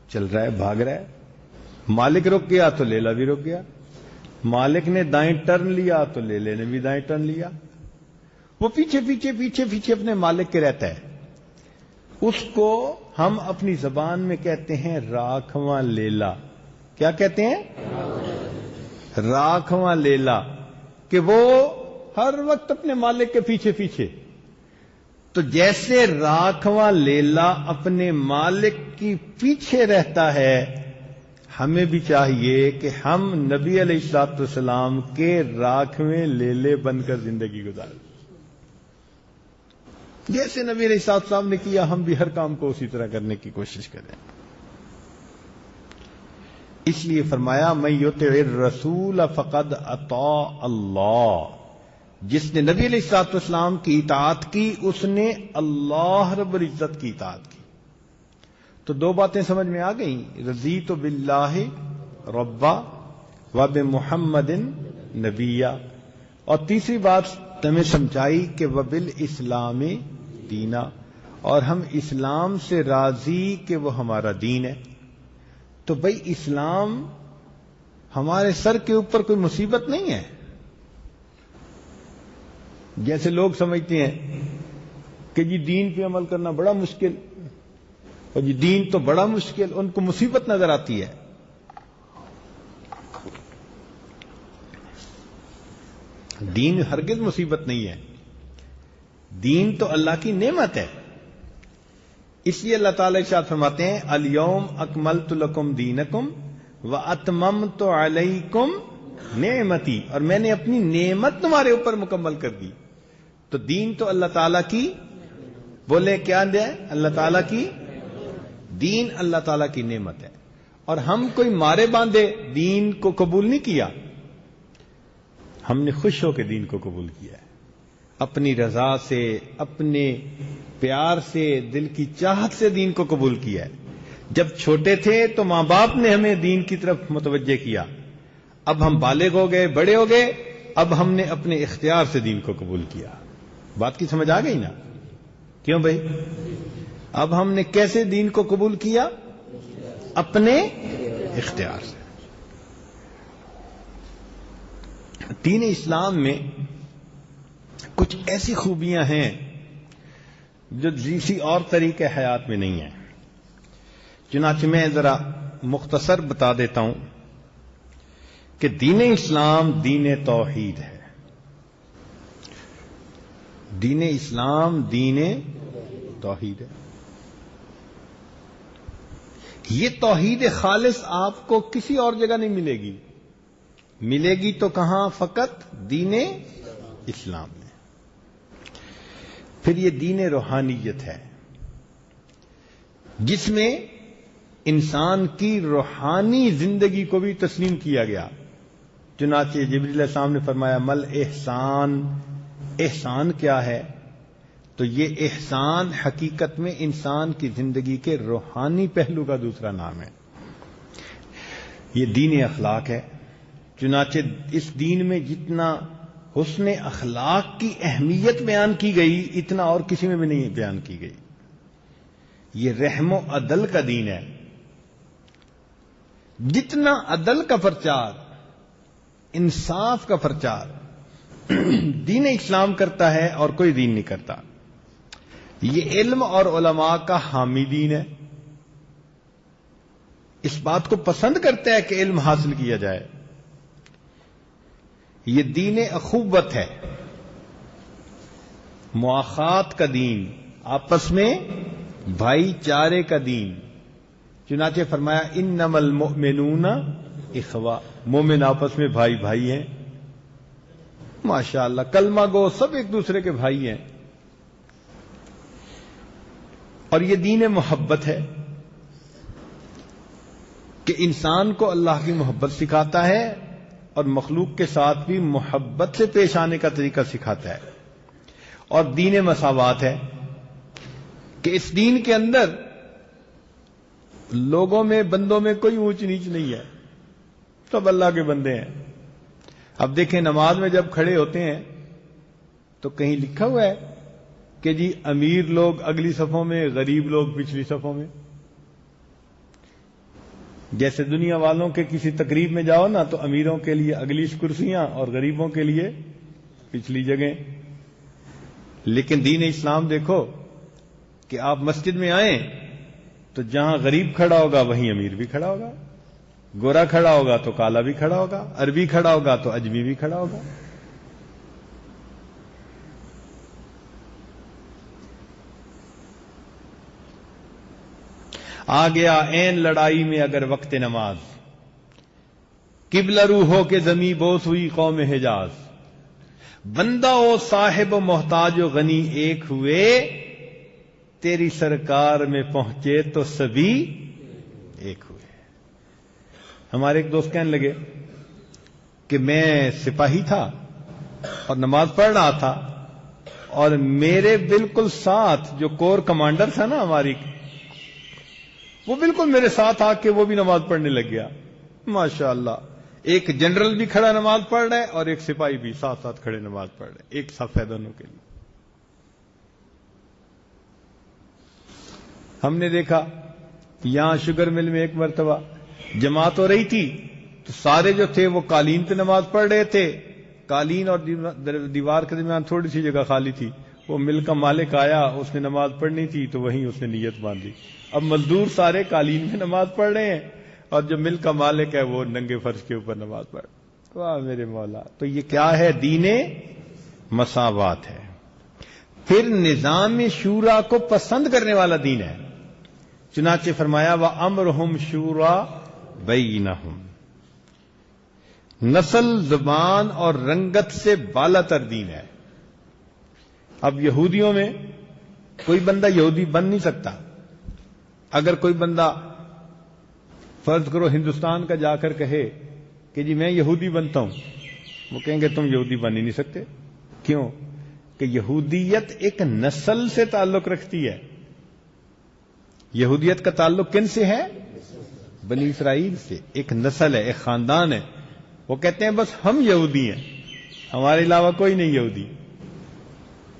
چل رہا ہے، بھاگ رہا ہے. مالک رک گیا تو لیلا بھی رک گیا، مالک نے دائیں ٹرن لیا تو لیلے نے بھی دائیں ٹرن لیا. وہ پیچھے پیچھے پیچھے پیچھے اپنے مالک کے رہتا ہے. اس کو ہم اپنی زبان میں کہتے ہیں راکھواں لیلا. کیا کہتے ہیں؟ راکھواں لیلا، کہ وہ ہر وقت اپنے مالک کے پیچھے پیچھے. تو جیسے راکھواں لیلا اپنے مالک کی پیچھے رہتا ہے، ہمیں بھی چاہیے کہ ہم نبی علیہ الصلوۃ والسلام کے راکھویں لیلے بن کر زندگی گزاریں. جیسے نبی علیہ الصلوۃ والسلام نے کیا ہم بھی ہر کام کو اسی طرح کرنے کی کوشش کریں. اس لیے فرمایا من یطع الرسول فقد اطاع اللہ. جس نے نبی علیہ الصلوۃ والسلام کی اطاعت کی اس نے اللہ رب العزت کی اطاعت کی. تو دو باتیں سمجھ میں آ گئیں، رضیت باللہ ربا وبمحمد نبیا، اور تیسری بات تمہیں سمجھائی کہ وبالاسلام دینا، اور ہم اسلام سے راضی کہ وہ ہمارا دین ہے. تو بھئی اسلام ہمارے سر کے اوپر کوئی مصیبت نہیں ہے. جیسے لوگ سمجھتے ہیں کہ جی دین پہ عمل کرنا بڑا مشکل، اور جی دین تو بڑا مشکل، ان کو مصیبت نظر آتی ہے. دین ہرگز مصیبت نہیں ہے، دین تو اللہ کی نعمت ہے. اس لیے اللہ تعالیٰ ارشاد فرماتے ہیں الیوم اکملت لکم دینکم واتممت علیکم نعمتی، اور میں نے اپنی نعمت تمہارے اوپر مکمل کر دی. تو دین تو اللہ تعالیٰ کی، بولے کیا دے؟ اللہ تعالیٰ کی دین، اللہ تعالیٰ کی نعمت ہے. اور ہم کوئی مارے باندھے دین کو قبول نہیں کیا، ہم نے خوش ہو کے دین کو قبول کیا ہے، اپنی رضا سے، اپنے پیار سے، دل کی چاہت سے دین کو قبول کیا ہے. جب چھوٹے تھے تو ماں باپ نے ہمیں دین کی طرف متوجہ کیا، اب ہم بالغ ہو گئے، بڑے ہو گئے، اب ہم نے اپنے اختیار سے دین کو قبول کیا. بات کی سمجھ آ گئی نا؟ کیوں بھائی؟ اب ہم نے کیسے دین کو قبول کیا؟ اپنے اختیار سے. دین اسلام میں کچھ ایسی خوبیاں ہیں جو کسی اور طریقے حیات میں نہیں ہے. چنانچہ میں ذرا مختصر بتا دیتا ہوں کہ دین اسلام دین توحید ہے. دین اسلام دین توحید ہے. یہ توحید خالص آپ کو کسی اور جگہ نہیں ملے گی. ملے گی تو کہاں؟ فقط دین اسلام میں. پھر یہ دین روحانیت ہے جس میں انسان کی روحانی زندگی کو بھی تسلیم کیا گیا. چنانچہ جبریل علیہ السلام نے فرمایا مل احسان، احسان کیا ہے؟ تو یہ احسان حقیقت میں انسان کی زندگی کے روحانی پہلو کا دوسرا نام ہے. یہ دین اخلاق ہے. چنانچہ اس دین میں جتنا حسن اخلاق کی اہمیت بیان کی گئی اتنا اور کسی میں بھی نہیں بیان کی گئی. یہ رحم و عدل کا دین ہے. جتنا عدل کا پرچار، انصاف کا پرچار دین اسلام کرتا ہے اور کوئی دین نہیں کرتا. یہ علم اور علماء کا حامی دین ہے. اس بات کو پسند کرتا ہے کہ علم حاصل کیا جائے. یہ دین اخوت ہے، مواخات کا دین، آپس میں بھائی چارے کا دین. چنانچہ فرمایا انما المؤمنون اخوہ، مومن آپس میں بھائی بھائی ہیں. ماشاءاللہ کلمہ گو سب ایک دوسرے کے بھائی ہیں. اور یہ دین محبت ہے کہ انسان کو اللہ کی محبت سکھاتا ہے اور مخلوق کے ساتھ بھی محبت سے پیش آنے کا طریقہ سکھاتا ہے. اور دین مساوات ہے کہ اس دین کے اندر لوگوں میں، بندوں میں کوئی اونچ نیچ نہیں ہے، سب اللہ کے بندے ہیں. اب دیکھیں نماز میں جب کھڑے ہوتے ہیں تو کہیں لکھا ہوا ہے کہ جی امیر لوگ اگلی صفوں میں، غریب لوگ پچھلی صفوں میں. جیسے دنیا والوں کے کسی تقریب میں جاؤ نا تو امیروں کے لیے اگلی کرسیاں اور غریبوں کے لیے پچھلی جگہیں. لیکن دین اسلام دیکھو کہ آپ مسجد میں آئیں تو جہاں غریب کھڑا ہوگا وہیں امیر بھی کھڑا ہوگا، گورا کھڑا ہوگا تو کالا بھی کھڑا ہوگا، عربی کھڑا ہوگا تو اجمی بھی کھڑا ہوگا. آ گیا این لڑائی میں اگر وقت نماز، قبلہ رو ہو کے زمیں بوس ہوئی قوم حجاز. بندہ و صاحب و محتاج و غنی ایک ہوئے، تیری سرکار میں پہنچے تو سبھی ایک ہوئے. ہمارے ایک دوست کہنے لگے کہ میں سپاہی تھا اور نماز پڑھ رہا تھا اور میرے بالکل ساتھ جو کور کمانڈر تھا نا ہماری، وہ بالکل میرے ساتھ آ کے وہ بھی نماز پڑھنے لگ گیا. ماشاءاللہ ایک جنرل بھی کھڑا نماز پڑھ رہا ہے اور ایک سپاہی بھی ساتھ ساتھ کھڑے نماز پڑھ رہے ہیں. ایک صف ہے دونوں کے لیے. ہم نے دیکھا یہاں شوگر مل میں ایک مرتبہ جماعت ہو رہی تھی تو سارے جو تھے وہ قالین پہ نماز پڑھ رہے تھے. قالین اور دیوار کے درمیان تھوڑی سی جگہ خالی تھی. وہ مل کا مالک آیا، اس نے نماز پڑھنی تھی تو وہیں اس نے نیت باندھی. اب مزدور سارے قالین میں نماز پڑھ رہے ہیں اور جو مل کا مالک ہے وہ ننگے فرش کے اوپر نماز پڑھ. واہ میرے مولا! تو یہ کیا ہے؟ دین مساوات ہے. پھر نظام شورا کو پسند کرنے والا دین ہے. چنانچہ فرمایا وَأَمْرُهُمْ شُورَى بَيْنَهُمْ. نسل، زبان اور رنگت سے بالا تر دین ہے. اب یہودیوں میں کوئی بندہ یہودی بن نہیں سکتا. اگر کوئی بندہ فرض کرو ہندوستان کا جا کر کہے کہ جی میں یہودی بنتا ہوں، وہ کہیں گے تم یہودی بن ہی نہیں سکتے. کیوں؟ کہ یہودیت ایک نسل سے تعلق رکھتی ہے. یہودیت کا تعلق کن سے ہے؟ بنی اسرائیل سے. ایک نسل ہے، ایک خاندان ہے. وہ کہتے ہیں بس ہم یہودی ہیں، ہمارے علاوہ کوئی نہیں یہودی.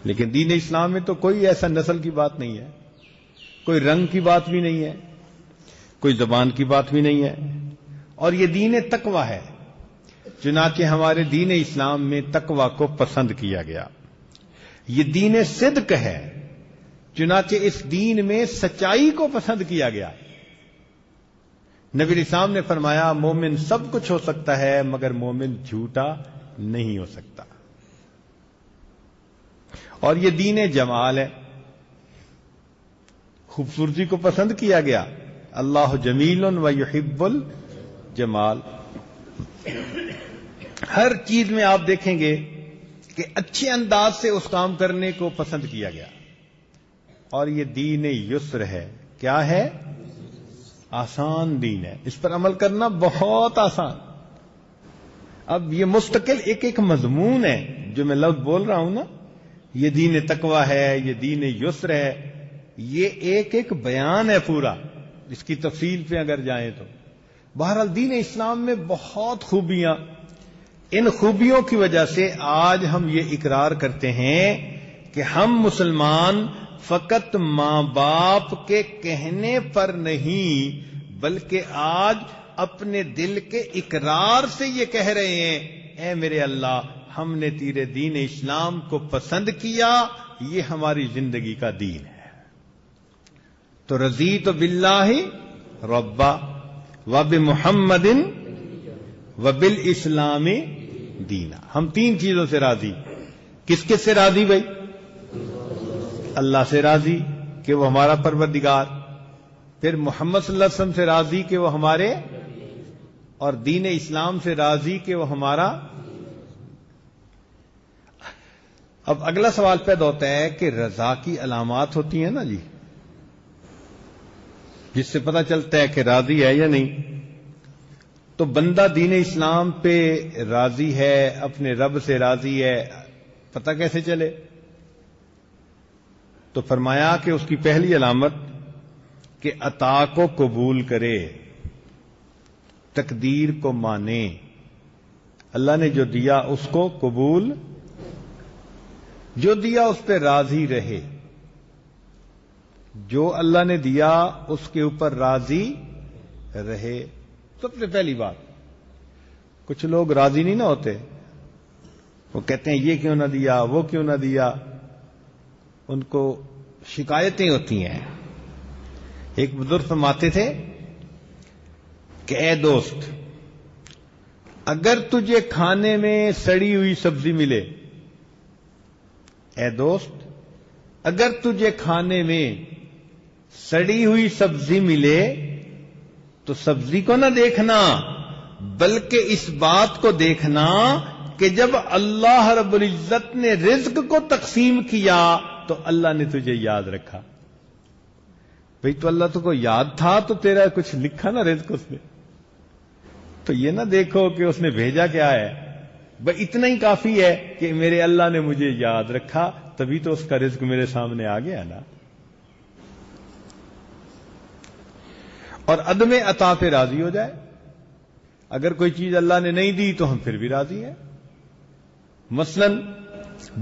لیکن دین اسلام میں تو کوئی ایسا نسل کی بات نہیں ہے، کوئی رنگ کی بات بھی نہیں ہے، کوئی زبان کی بات بھی نہیں ہے. اور یہ دین تقوی ہے. چنانچہ ہمارے دین اسلام میں تقوی کو پسند کیا گیا. یہ دین صدق ہے. چنانچہ اس دین میں سچائی کو پسند کیا گیا. نبی اسلام نے فرمایا مومن سب کچھ ہو سکتا ہے مگر مومن جھوٹا نہیں ہو سکتا. اور یہ دین جمال ہے، خوبصورتی کو پسند کیا گیا. اللہ جمیل و یحب الجمال. ہر چیز میں آپ دیکھیں گے کہ اچھے انداز سے اس کام کرنے کو پسند کیا گیا. اور یہ دین یسر ہے. کیا ہے؟ آسان دین ہے، اس پر عمل کرنا بہت آسان. اب یہ مستقل ایک ایک مضمون ہے جو میں لفظ بول رہا ہوں نا، یہ دین تقوی ہے، یہ دین یسر ہے، یہ ایک ایک بیان ہے پورا. اس کی تفصیل پہ اگر جائیں تو بہرحال دین اسلام میں بہت خوبیاں، ان خوبیوں کی وجہ سے آج ہم یہ اقرار کرتے ہیں کہ ہم مسلمان فقط ماں باپ کے کہنے پر نہیں بلکہ آج اپنے دل کے اقرار سے یہ کہہ رہے ہیں اے میرے اللہ ہم نے تیرے دین اسلام کو پسند کیا، یہ ہماری زندگی کا دین ہے. تو رضیت باللہ ربا وبمحمد وبالاسلام دینا. ہم تین چیزوں سے راضی. کس کس سے راضی بھائی؟ اللہ سے راضی کہ وہ ہمارا پروردگار، پھر محمد صلی اللہ علیہ وسلم سے راضی کہ وہ ہمارے، اور دین اسلام سے راضی کہ وہ ہمارا. اب اگلا سوال پیدا ہوتا ہے کہ رضا کی علامات ہوتی ہیں نا جی، جس سے پتہ چلتا ہے کہ راضی ہے یا نہیں. تو بندہ دین اسلام پہ راضی ہے، اپنے رب سے راضی ہے، پتہ کیسے چلے؟ تو فرمایا کہ اس کی پہلی علامت کہ عطا کو قبول کرے، تقدیر کو مانے. اللہ نے جو دیا اس کو قبول، جو دیا اس پہ راضی رہے. جو اللہ نے دیا اس کے اوپر راضی رہے. سب سے پہلی بات. کچھ لوگ راضی نہیں نہ ہوتے، وہ کہتے ہیں یہ کیوں نہ دیا، وہ کیوں نہ دیا، ان کو شکایتیں ہوتی ہیں. ایک بزرگ فرماتے تھے کہ اے دوست اگر تجھے کھانے میں سڑی ہوئی سبزی ملے، اے دوست اگر تجھے کھانے میں سڑی ہوئی سبزی ملے تو سبزی کو نہ دیکھنا بلکہ اس بات کو دیکھنا کہ جب اللہ رب العزت نے رزق کو تقسیم کیا تو اللہ نے تجھے یاد رکھا. بھئی تو اللہ تو کو یاد تھا تو تیرا کچھ لکھا نا رزق اس میں. تو یہ نہ دیکھو کہ اس نے بھیجا کیا ہے، بھئی اتنا ہی کافی ہے کہ میرے اللہ نے مجھے یاد رکھا تبھی تو اس کا رزق میرے سامنے آ گیا نا. اور عدم عطا پہ راضی ہو جائے. اگر کوئی چیز اللہ نے نہیں دی تو ہم پھر بھی راضی ہیں. مثلا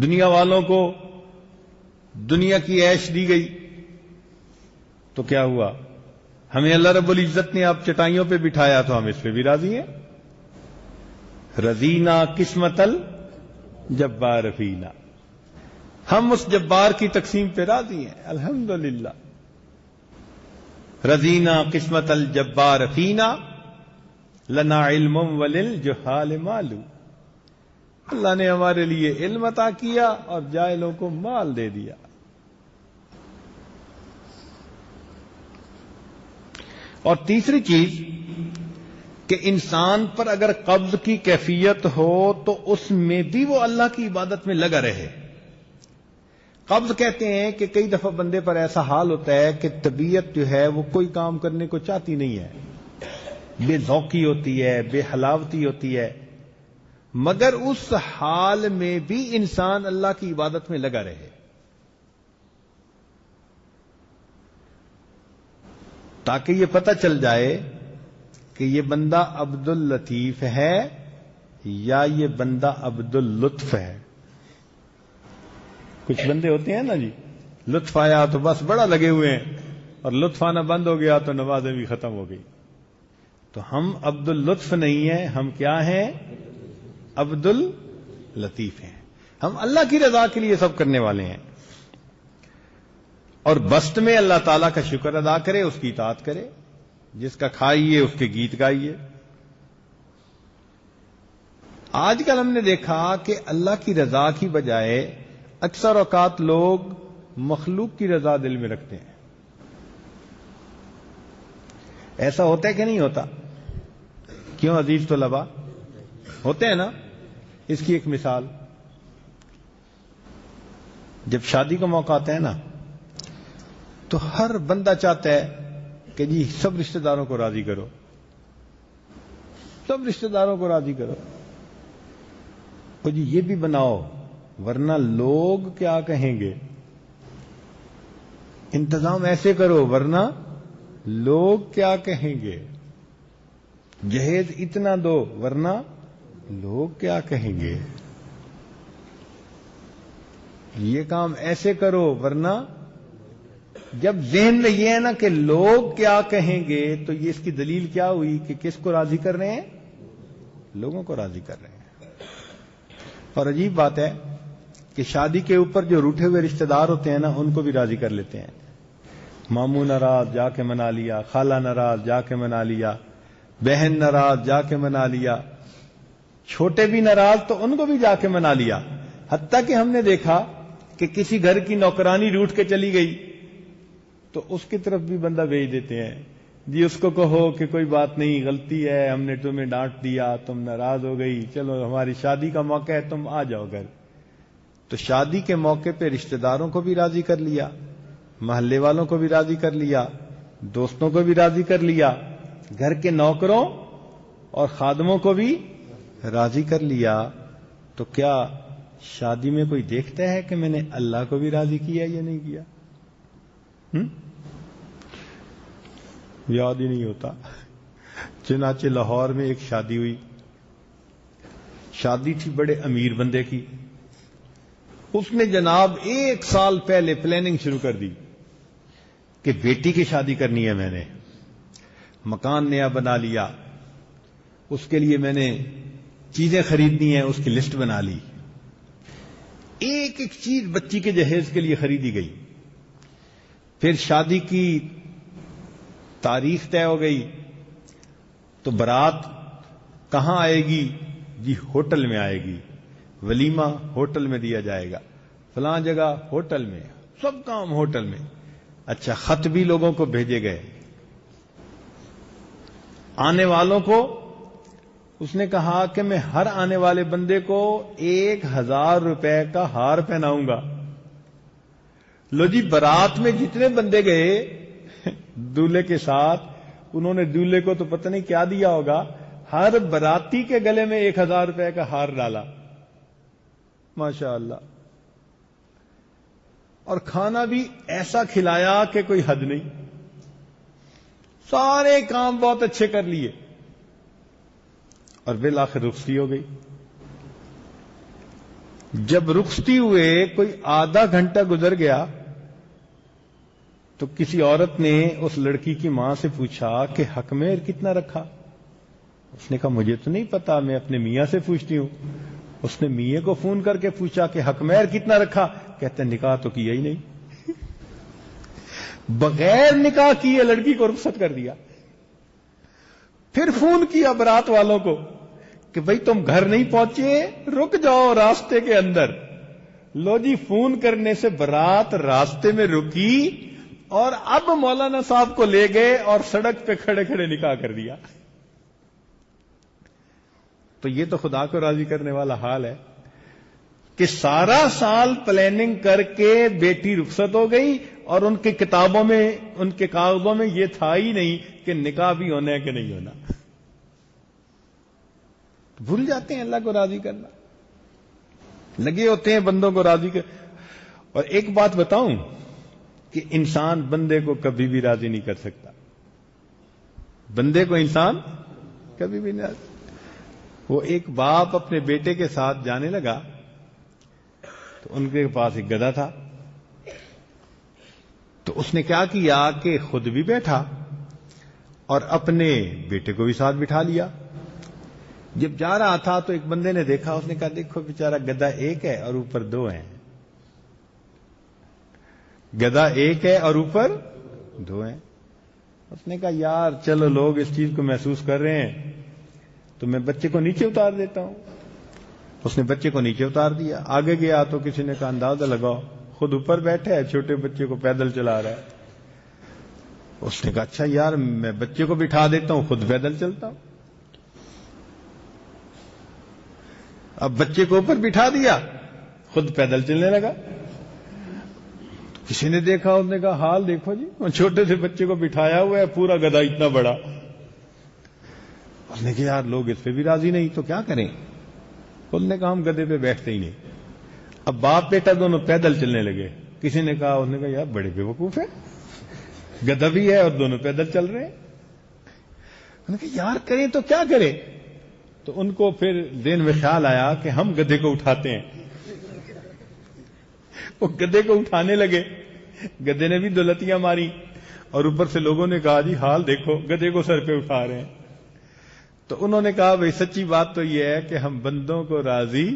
دنیا والوں کو دنیا کی عیش دی گئی تو کیا ہوا؟ ہمیں اللہ رب العزت نے اب چٹائیوں پہ بٹھایا تو ہم اس پہ بھی راضی ہیں. رضینا قسمت الجبار فینا، ہم اس جبار کی تقسیم پہ راضی ہیں الحمدللہ. رضینا قسمت الجبار فینا لنا علم وللجہال مال. اللہ نے ہمارے لیے علم عطا کیا اور جاہلوں کو مال دے دیا. اور تیسری چیز کہ انسان پر اگر قبض کی کیفیت ہو تو اس میں بھی وہ اللہ کی عبادت میں لگا رہے. قبض کہتے ہیں کہ کئی دفعہ بندے پر ایسا حال ہوتا ہے کہ طبیعت جو ہے وہ کوئی کام کرنے کو چاہتی نہیں ہے، بے ذوقی ہوتی ہے، بے حلاوتی ہوتی ہے، مگر اس حال میں بھی انسان اللہ کی عبادت میں لگا رہے. تاکہ یہ پتہ چل جائے کہ یہ بندہ عبد اللطیف ہے یا یہ بندہ عبد اللطف ہے. کچھ بندے ہوتے ہیں نا جی، لطف آیا تو بس بڑا لگے ہوئے ہیں اور لطف آنا بند ہو گیا تو نمازیں بھی ختم ہو گئی. تو ہم عبد اللطف نہیں ہیں، ہم کیا ہیں؟ عبد اللطیف ہیں. ہم اللہ کی رضا کے لیے سب کرنے والے ہیں. اور بست میں اللہ تعالیٰ کا شکر ادا کرے، اس کی اطاعت کرے، جس کا کھائیے اس کے گیت گائیے۔ آج کل ہم نے دیکھا کہ اللہ کی رضا کی بجائے اکثر اوقات لوگ مخلوق کی رضا دل میں رکھتے ہیں۔ ایسا ہوتا ہے کہ نہیں ہوتا؟ کیوں عزیز طلباء؟ ہوتے ہیں نا۔ اس کی ایک مثال، جب شادی کا موقع آتا ہے نا تو ہر بندہ چاہتا ہے کہ جی سب رشتہ داروں کو راضی کرو، سب رشتہ داروں کو راضی کرو، تو جی یہ بھی بناؤ ورنہ لوگ کیا کہیں گے، انتظام ایسے کرو ورنہ لوگ کیا کہیں گے، جہیز اتنا دو ورنہ لوگ کیا کہیں گے، یہ کام ایسے کرو ورنہ۔ جب ذہن میں یہ ہے نا کہ لوگ کیا کہیں گے تو یہ اس کی دلیل کیا ہوئی کہ کس کو راضی کر رہے ہیں؟ لوگوں کو راضی کر رہے ہیں۔ اور عجیب بات ہے کہ شادی کے اوپر جو روٹھے ہوئے رشتہ دار ہوتے ہیں نا ان کو بھی راضی کر لیتے ہیں۔ ماموں ناراض، جا کے منا لیا، خالہ ناراض، جا کے منا لیا، بہن ناراض، جا کے منا لیا، چھوٹے بھی ناراض تو ان کو بھی جا کے منا لیا۔ حتیٰ کہ ہم نے دیکھا کہ کسی گھر کی نوکرانی روٹھ کے چلی گئی تو اس کی طرف بھی بندہ بھیج دیتے ہیں، جی اس کو کہو کہ کوئی بات نہیں، غلطی ہے، ہم نے تمہیں ڈانٹ دیا، تم ناراض ہو گئی، چلو ہماری شادی کا موقع ہے، تم آ جاؤ گھر۔ تو شادی کے موقع پہ رشتہ داروں کو بھی راضی کر لیا، محلے والوں کو بھی راضی کر لیا، دوستوں کو بھی راضی کر لیا، گھر کے نوکروں اور خادموں کو بھی راضی کر لیا۔ تو کیا شادی میں کوئی دیکھتا ہے کہ میں نے اللہ کو بھی راضی کیا یا نہیں کیا؟ یاد ہی نہیں ہوتا۔ چنانچہ لاہور میں ایک شادی ہوئی، شادی تھی بڑے امیر بندے کی، اس نے جناب 1 سال پہلے پلاننگ شروع کر دی کہ بیٹی کی شادی کرنی ہے، میں نے مکان نیا بنا لیا، اس کے لیے میں نے چیزیں خریدنی ہیں، اس کی لسٹ بنا لی، ایک ایک چیز بچی کے جہیز کے لیے خریدی گئی۔ پھر شادی کی تاریخ طے ہو گئی تو بارات کہاں آئے گی؟ جی ہوٹل میں آئے گی، ولیمہ ہوٹل میں دیا جائے گا، فلاں جگہ ہوٹل میں، سب کام ہوٹل میں۔ اچھا، خط بھی لوگوں کو بھیجے گئے، آنے والوں کو اس نے کہا کہ میں ہر آنے والے بندے کو 1000 روپے کا ہار پہناؤں گا۔ لو جی، بارات میں جتنے بندے گئے دولہے کے ساتھ، انہوں نے دولہے کو تو پتہ نہیں کیا دیا ہوگا، ہر باراتی کے گلے میں 1000 روپے کا ہار ڈالا، ماشاء اللہ، اور کھانا بھی ایسا کھلایا کہ کوئی حد نہیں، سارے کام بہت اچھے کر لیے، اور بالآخر رخصتی ہو گئی۔ جب رخصتی ہوئے کوئی آدھا گھنٹہ گزر گیا تو کسی عورت نے اس لڑکی کی ماں سے پوچھا کہ حق مہر کتنا رکھا؟ اس نے کہا مجھے تو نہیں پتا، میں اپنے میاں سے پوچھتی ہوں۔ اس نے میاں کو فون کر کے پوچھا کہ حق مہر کتنا رکھا؟ کہتے ہیں نکاح تو کیا ہی نہیں، بغیر نکاح کیے لڑکی کو رخصت کر دیا۔ پھر فون کیا بارات والوں کو کہ بھئی تم گھر نہیں پہنچے، رک جاؤ راستے کے اندر۔ لو جی، فون کرنے سے بارات راستے میں رکی اور اب مولانا صاحب کو لے گئے اور سڑک پہ کھڑے کھڑے نکاح کر دیا۔ تو یہ تو خدا کو راضی کرنے والا حال ہے کہ سارا سال پلاننگ کر کے بیٹی رخصت ہو گئی اور ان کی کتابوں میں، ان کے کاغذوں میں یہ تھا ہی نہیں کہ نکاح بھی ہونا ہے کہ نہیں ہونا۔ بھول جاتے ہیں اللہ کو راضی کرنا، لگے ہوتے ہیں بندوں کو راضی کر۔ اور ایک بات بتاؤں کہ انسان بندے کو کبھی بھی راضی نہیں کر سکتا، بندے کو انسان کبھی بھی نہیں راضی۔ وہ ایک باپ اپنے بیٹے کے ساتھ جانے لگا تو ان کے پاس ایک گدھا تھا، تو اس نے کیا کیا کہ خود بھی بیٹھا اور اپنے بیٹے کو بھی ساتھ بٹھا لیا۔ جب جا رہا تھا تو ایک بندے نے دیکھا، اس نے کہا دیکھو بیچارہ گدھا ایک ہے اور اوپر 2 ہیں۔ گدھا ایک ہے اور اوپر دو ہیں. اس نے کہا یار چلو لوگ اس چیز کو محسوس کر رہے ہیں تو میں بچے کو نیچے اتار دیتا ہوں. اس نے بچے کو نیچے اتار دیا. آگے گیا تو کسی نے کہا اندازہ لگاؤ خود اوپر بیٹھا ہے, چھوٹے بچے کو پیدل چلا رہا ہے. اس نے کہا اچھا یار میں بچے کو بٹھا دیتا ہوں, خود پیدل چلتا ہوں. اب بچے کو اوپر بٹھا دیا, خود پیدل چلنے لگا. کسی نے دیکھا, اس نے کہا حال دیکھو جی, چھوٹے سے بچے کو بٹھایا ہوا ہے, پورا گدھا اتنا بڑا. اس نے کہا یار لوگ اس پہ بھی راضی نہیں تو کیا کریں. اس نے کہا ہم گدھے پہ بیٹھتے ہی نہیں. اب باپ بیٹا دونوں پیدل چلنے لگے. کسی نے کہا, اس نے کہا یار بڑے بے وقوف ہے, گدھا بھی ہے اور دونوں پیدل چل رہے ہیں. انہوں نے کہا یار کریں تو کیا کریں. تو ان کو پھر ذہن میں خیال آیا کہ ہم گدھے کو اٹھاتے ہیں. وہ گدھے کو اٹھانے لگے, گدھے نے بھی دو لتیاں ماری اور اوپر سے لوگوں نے کہا جی حال دیکھو گدھے کو سر پہ اٹھا رہے ہیں. تو انہوں نے کہا بھئی سچی بات تو یہ ہے کہ ہم بندوں کو راضی,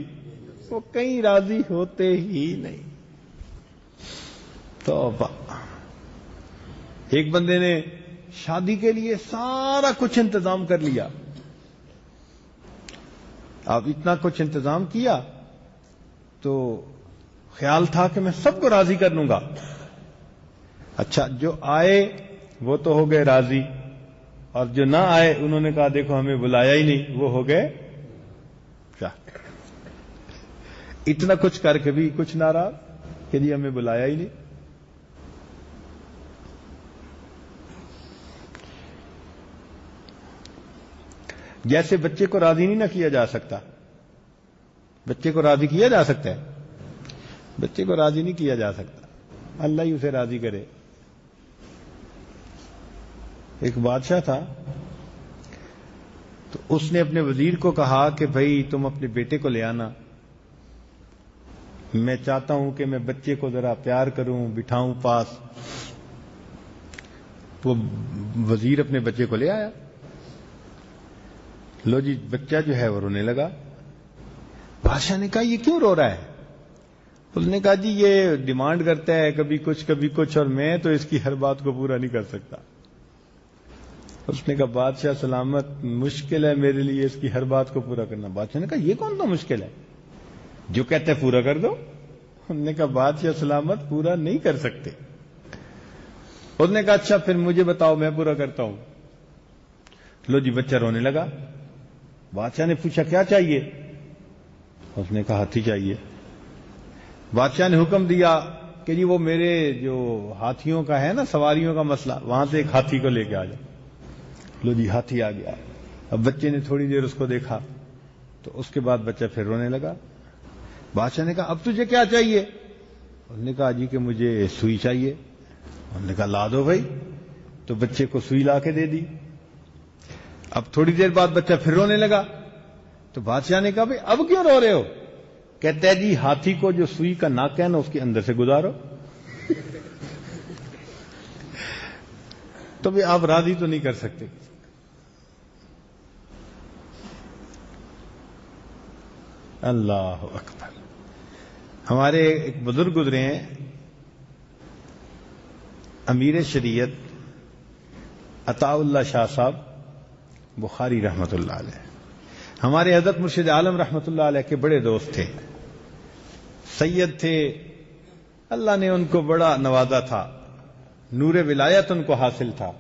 وہ کہیں راضی ہوتے ہی نہیں. توبہ. ایک بندے نے شادی کے لیے سارا کچھ انتظام کر لیا. اب اتنا کچھ انتظام کیا تو خیال تھا کہ میں سب کو راضی کر لوں گا. اچھا جو آئے وہ تو ہو گئے راضی, اور جو نہ آئے انہوں نے کہا دیکھو ہمیں بلایا ہی نہیں, وہ ہو گئے کیا. اتنا کچھ کر کے بھی کچھ ناراض کہ جی ہمیں بلایا ہی نہیں. جیسے بچے کو راضی نہیں نہ کیا جا سکتا, بچے کو راضی کیا جا سکتا ہے, بچے کو راضی نہیں کیا جا سکتا, اللہ ہی اسے راضی کرے. ایک بادشاہ تھا تو اس نے اپنے وزیر کو کہا کہ بھائی تم اپنے بیٹے کو لے آنا, میں چاہتا ہوں کہ میں بچے کو ذرا پیار کروں, بٹھاؤں پاس. وہ وزیر اپنے بچے کو لے آیا. لو جی بچہ جو ہے وہ رونے لگا. بادشاہ نے کہا یہ کیوں رو رہا ہے. اس نے کہا جی یہ ڈیمانڈ کرتا ہے کبھی کچھ اور میں تو اس کی ہر بات کو پورا نہیں کر سکتا. اس نے کہا بادشاہ سلامت, مشکل ہے میرے لیے اس کی ہر بات کو پورا کرنا. بادشاہ نے کہا یہ کون سا مشکل ہے, جو کہتے ہیں پورا کر دو. انہوں نے کہا بادشاہ سلامت پورا نہیں کر سکتے. اس نے کہا اچھا پھر مجھے بتاؤ میں پورا کرتا ہوں. لو جی بچہ رونے لگا. بادشاہ نے پوچھا کیا چاہیے. اس نے کہا ہاتھی چاہیے. بادشاہ نے حکم دیا کہ جی وہ میرے جو ہاتھیوں کا ہے نا سواریوں کا مسئلہ, وہاں سے ایک ہاتھی کو لے کے آ جاؤ. لو جی ہاتھی آ گیا. اب بچے نے تھوڑی دیر اس کو دیکھا تو اس کے بعد بچہ پھر رونے لگا. بادشاہ نے کہا اب تجھے کیا چاہیے. اس نے کہا جی کہ مجھے سوئی چاہیے. انہوں نے کہا لا دو بھائی. تو بچے کو سوئی لا کے دے دی. اب تھوڑی دیر بعد بچہ پھر رونے لگا. تو بادشاہ نے کہا بھائی اب کیوں رو رہے ہو. کہتا ہے جی ہاتھی کو جو سوئی کا ناک ہے نا اس کے اندر سے گزارو. تو بھی آپ راضی تو نہیں کر سکتے. اللہ اکبر. ہمارے ایک بزرگ گزرے ہیں امیر شریعت عطا اللہ شاہ صاحب بخاری رحمت اللہ علیہ. ہمارے حضرت مرشد عالم رحمت اللہ علیہ کے بڑے دوست تھے, سید تھے. اللہ نے ان کو بڑا نوازا تھا, نور ولایت ان کو حاصل تھا.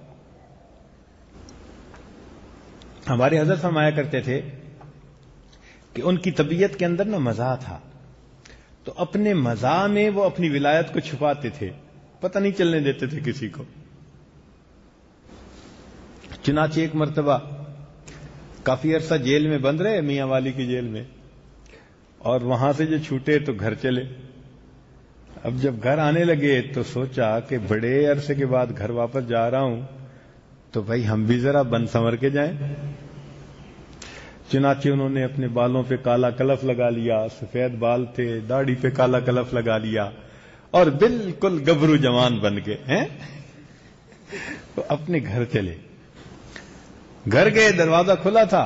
ہمارے حضرت فرمایا کرتے تھے کہ ان کی طبیعت کے اندر نا مزاح تھا, تو اپنے مزاح میں وہ اپنی ولایت کو چھپاتے تھے, پتہ نہیں چلنے دیتے تھے کسی کو. چنانچہ ایک مرتبہ کافی عرصہ جیل میں بند رہے, میاں والی کی جیل میں, اور وہاں سے جو چھوٹے تو گھر چلے. اب جب گھر آنے لگے تو سوچا کہ بڑے عرصے کے بعد گھر واپس جا رہا ہوں تو بھائی ہم بھی ذرا بن سنور کے جائیں. چنانچہ انہوں نے اپنے بالوں پہ کالا کلف لگا لیا, سفید بال تھے, داڑھی پہ کالا کلف لگا لیا اور بالکل گبرو جوان بن گئے ہیں. تو اپنے گھر چلے. گھر گئے, دروازہ کھلا تھا.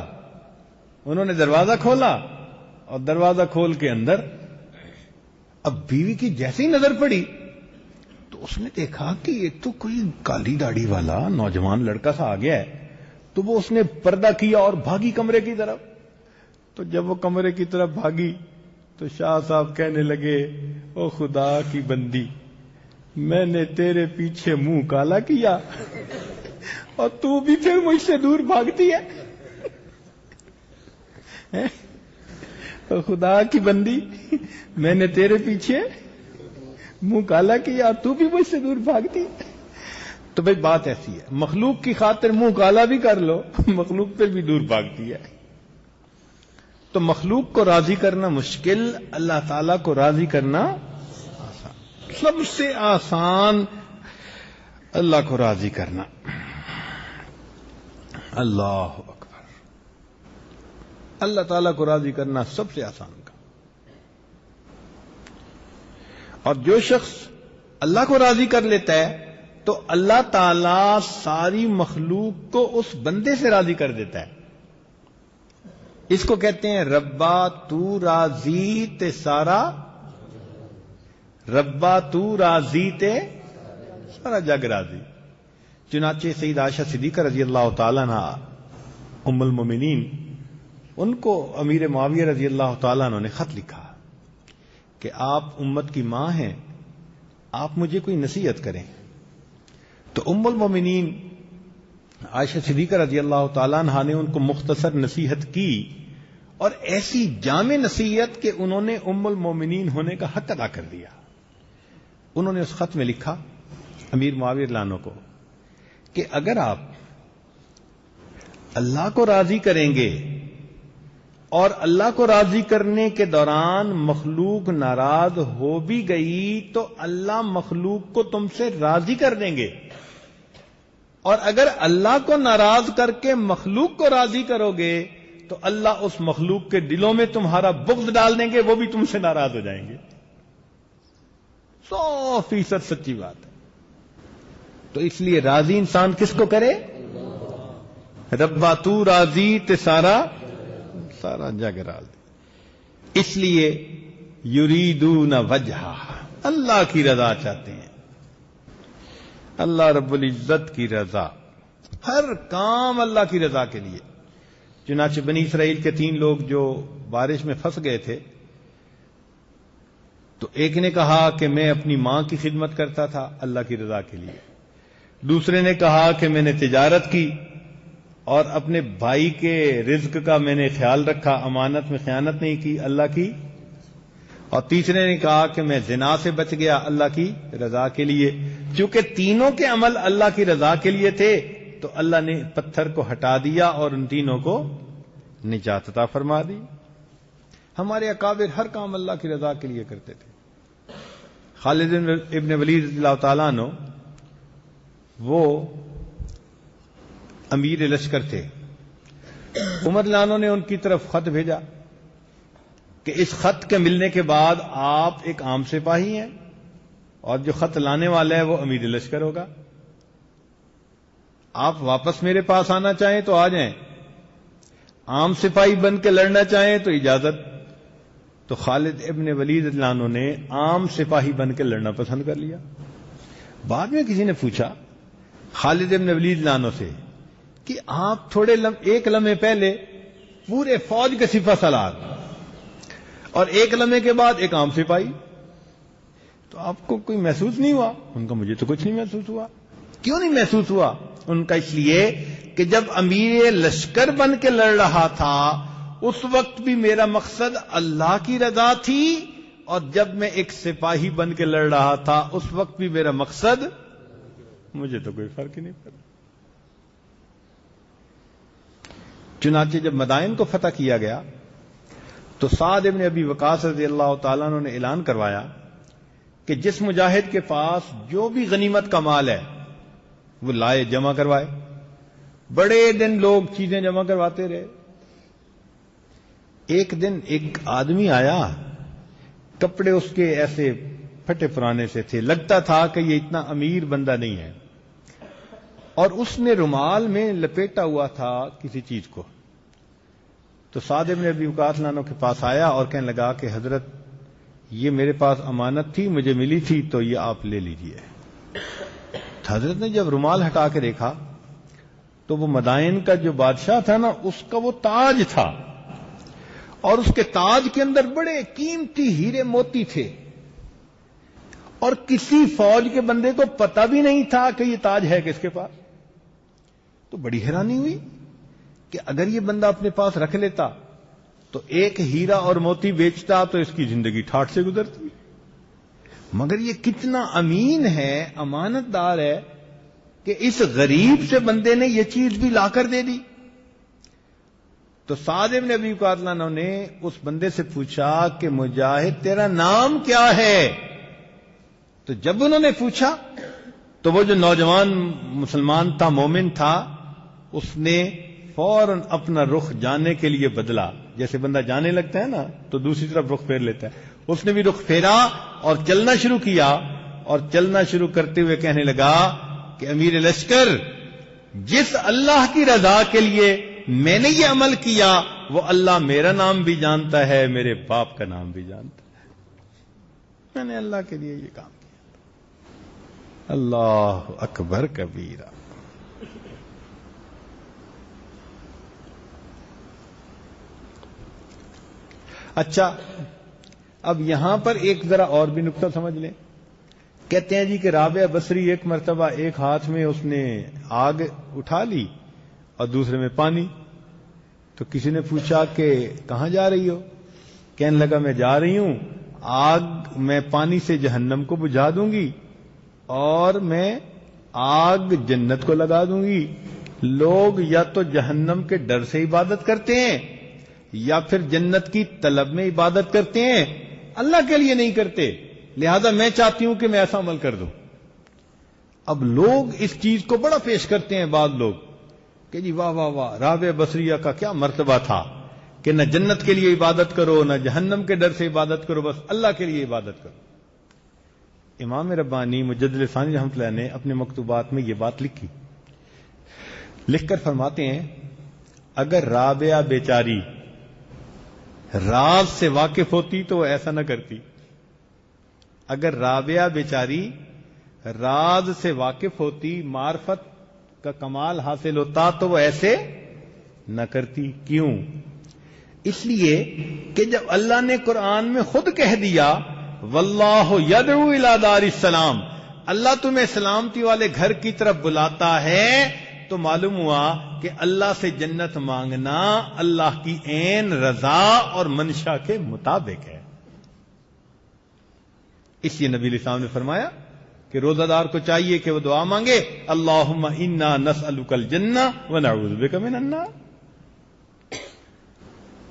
انہوں نے دروازہ کھولا اور دروازہ کھول کے اندر اب بیوی کی جیسی نظر پڑی تو تو اس نے دیکھا کہ یہ تو کوئی کالی داڑھی والا نوجوان لڑکا سا آ گیا ہے، تو وہ اس نے پردہ کیا اور بھاگی کمرے کی طرف. تو جب وہ کمرے کی طرف بھاگی تو شاہ صاحب کہنے لگے، او خدا کی بندی، میں نے تیرے پیچھے منہ کالا کیا اور تو بھی پھر مجھ سے دور بھاگتی ہے. او خدا کی بندی، میں نے تیرے پیچھے منہ کالا کیا اور تو بھی مجھ سے دور بھاگتی ہے. تو بھئی بات ایسی ہے، مخلوق کی خاطر منہ کالا بھی کر لو، مخلوق پہ بھی دور بھاگتی ہے. تو مخلوق کو راضی کرنا مشکل، اللہ تعالیٰ کو راضی کرنا آسان. سب سے آسان اللہ کو راضی کرنا. اللہ اکبر. اللہ تعالیٰ کو راضی کرنا سب سے آسان کا. اور جو شخص اللہ کو راضی کر لیتا ہے تو اللہ تعالیٰ ساری مخلوق کو اس بندے سے راضی کر دیتا ہے. اس کو کہتے ہیں ربا تو راضی تے سارا، ربا تو راضی تے سارا جگ راضی. چنانچہ سید عائشہ صدیقہ رضی اللہ تعالیٰ عنہ ام المومنین، ان کو امیر معاویہ رضی اللہ تعالیٰ عنہ نے خط لکھا کہ آپ امت کی ماں ہیں، آپ مجھے کوئی نصیحت کریں. تو ام المومنین عائشہ صدیقہ رضی اللہ تعالیٰ عنہ نے ان کو مختصر نصیحت کی، اور ایسی جامع نصیحت کہ انہوں نے ام المومنین ہونے کا حق ادا کر دیا. انہوں نے اس خط میں لکھا امیر معاویہ رضی اللہ عنہ کو کہ اگر آپ اللہ کو راضی کریں گے اور اللہ کو راضی کرنے کے دوران مخلوق ناراض ہو بھی گئی تو اللہ مخلوق کو تم سے راضی کر دیں گے، اور اگر اللہ کو ناراض کر کے مخلوق کو راضی کرو گے تو اللہ اس مخلوق کے دلوں میں تمہارا بغض ڈال دیں گے، وہ بھی تم سے ناراض ہو جائیں گے. 100% سچی بات ہے. تو اس لیے راضی انسان کس کو کرے؟ ربا تو راضی تے سارا سارا جگ راضی. اس لیے یریدون وجہہ، اللہ کی رضا چاہتے ہیں، اللہ رب العزت کی رضا. ہر کام اللہ کی رضا کے لیے. چنانچہ بنی اسرائیل کے 3 لوگ جو بارش میں پھنس گئے تھے، تو ایک نے کہا کہ میں اپنی ماں کی خدمت کرتا تھا اللہ کی رضا کے لیے، دوسرے نے کہا کہ میں نے تجارت کی اور اپنے بھائی کے رزق کا میں نے خیال رکھا، امانت میں خیانت نہیں کی اللہ کی، اور تیسرے نے کہا کہ میں زنا سے بچ گیا اللہ کی رضا کے لیے. چونکہ تینوں کے عمل اللہ کی رضا کے لیے تھے تو اللہ نے پتھر کو ہٹا دیا اور ان تینوں کو نجات عطا فرما دی. ہمارے اکابر ہر کام اللہ کی رضا کے لیے کرتے تھے. خالد ابن ولید رضی اللہ تعالیٰ عنہ وہ امیر لشکر تھے. عمر رضی اللہ عنہ نے ان کی طرف خط بھیجا کہ اس خط کے ملنے کے بعد آپ ایک عام سپاہی ہیں اور جو خط لانے والا ہے وہ امیر لشکر ہوگا، آپ واپس میرے پاس آنا چاہیں تو آ جائیں، عام سپاہی بن کے لڑنا چاہیں تو اجازت. تو خالد ابن ولید رضی اللہ عنہ نے عام سپاہی بن کے لڑنا پسند کر لیا. بعد میں کسی نے پوچھا خالد ابن ولید رضی اللہ عنہ سے کہ آپ تھوڑے ایک لمحے پہلے پورے فوج کے سپہ سالار اور ایک لمحے کے بعد ایک عام سپاہی، تو آپ کو کوئی محسوس نہیں ہوا؟ ان کا مجھے تو کچھ نہیں محسوس ہوا. کیوں نہیں محسوس ہوا؟ ان کا اس لیے کہ جب امیر لشکر بن کے لڑ رہا تھا اس وقت بھی میرا مقصد اللہ کی رضا تھی، اور جب میں ایک سپاہی بن کے لڑ رہا تھا اس وقت بھی میرا مقصد، مجھے تو کوئی فرق ہی نہیں پڑا. چنانچہ جب مدائن کو فتح کیا گیا تو سعد ابن ابی وقاص رضی اللہ تعالیٰ عنہ نے اعلان کروایا کہ جس مجاہد کے پاس جو بھی غنیمت کا مال ہے وہ لائے، جمع کروائے. بڑے دن لوگ چیزیں جمع کرواتے رہے. ایک دن ایک آدمی آیا، کپڑے اس کے ایسے پھٹے پرانے سے تھے، لگتا تھا کہ یہ اتنا امیر بندہ نہیں ہے، اور اس نے رومال میں لپیٹا ہوا تھا کسی چیز کو. تو سعد بن ابی وقاص عنہ کے پاس آیا اور کہنے لگا کہ حضرت یہ میرے پاس امانت تھی، مجھے ملی تھی تو یہ آپ لے لیجئے. حضرت نے جب رومال ہٹا کے دیکھا تو وہ مدائن کا جو بادشاہ تھا نا، اس کا وہ تاج تھا، اور اس کے تاج کے اندر بڑے قیمتی ہیرے موتی تھے، اور کسی فوج کے بندے کو پتہ بھی نہیں تھا کہ یہ تاج ہے کس کے پاس. تو بڑی حیرانی ہوئی کہ اگر یہ بندہ اپنے پاس رکھ لیتا تو ایک ہیرا اور موتی بیچتا تو اس کی زندگی ٹھاٹھ سے گزرتی. مگر یہ کتنا امین ہے، امانت دار ہے کہ اس غریب سے بندے نے یہ چیز بھی لا کر دے دی. تو سعد بن ابی وقاص نے اس بندے سے پوچھا کہ مجاہد تیرا نام کیا ہے؟ تو جب انہوں نے پوچھا تو وہ جو نوجوان مسلمان تھا، مومن تھا، اس نے فوراً اپنا رخ جانے کے لیے بدلا. جیسے بندہ جانے لگتا ہے نا تو دوسری طرف رخ پھیر لیتا ہے. اس نے بھی رخ پھیرا اور چلنا شروع کیا، اور چلنا شروع کرتے ہوئے کہنے لگا کہ امیر لشکر، جس اللہ کی رضا کے لیے میں نے یہ عمل کیا وہ اللہ میرا نام بھی جانتا ہے، میرے باپ کا نام بھی جانتا ہے. میں نے اللہ کے لیے یہ کام کیا. اللہ اکبر کبیرہ. اچھا، اب یہاں پر ایک ذرا اور بھی نقطہ سمجھ لیں. کہتے ہیں جی کہ رابعہ بصری ایک مرتبہ ایک ہاتھ میں اس نے آگ اٹھا لی اور دوسرے میں پانی. تو کسی نے پوچھا کہ کہاں جا رہی ہو؟ کہنے لگا میں جا رہی ہوں، آگ میں پانی سے جہنم کو بجھا دوں گی اور میں آگ جنت کو لگا دوں گی. لوگ یا تو جہنم کے ڈر سے عبادت کرتے ہیں یا پھر جنت کی طلب میں عبادت کرتے ہیں، اللہ کے لیے نہیں کرتے. لہذا میں چاہتی ہوں کہ میں ایسا عمل کر دوں. اب لوگ اس چیز کو بڑا پیش کرتے ہیں، بعض لوگ، کہ جی واہ واہ واہ، رابعہ بصریہ کا کیا مرتبہ تھا کہ نہ جنت کے لیے عبادت کرو نہ جہنم کے ڈر سے عبادت کرو، بس اللہ کے لیے عبادت کرو. امام ربانی مجدد ثانی رحمۃ اللہ نے اپنے مکتوبات میں یہ بات لکھی. لکھ کر فرماتے ہیں اگر رابعہ بیچاری راز سے واقف ہوتی تو وہ ایسا نہ کرتی. اگر رابعہ بیچاری راز سے واقف ہوتی، معرفت کا کمال حاصل ہوتا تو وہ ایسے نہ کرتی. کیوں؟ اس لیے کہ جب اللہ نے قرآن میں خود کہہ دیا واللہ یدعو الی دار السلام، اللہ تمہیں سلامتی والے گھر کی طرف بلاتا ہے، تو معلوم ہوا کہ اللہ سے جنت مانگنا اللہ کی عین رضا اور منشا کے مطابق ہے. اس لیے نبی علیہ السلام نے فرمایا کہ روزہ دار کو چاہیے کہ وہ دعا مانگے اللہم انا نسألک الجنہ ونعوذ بک من النار.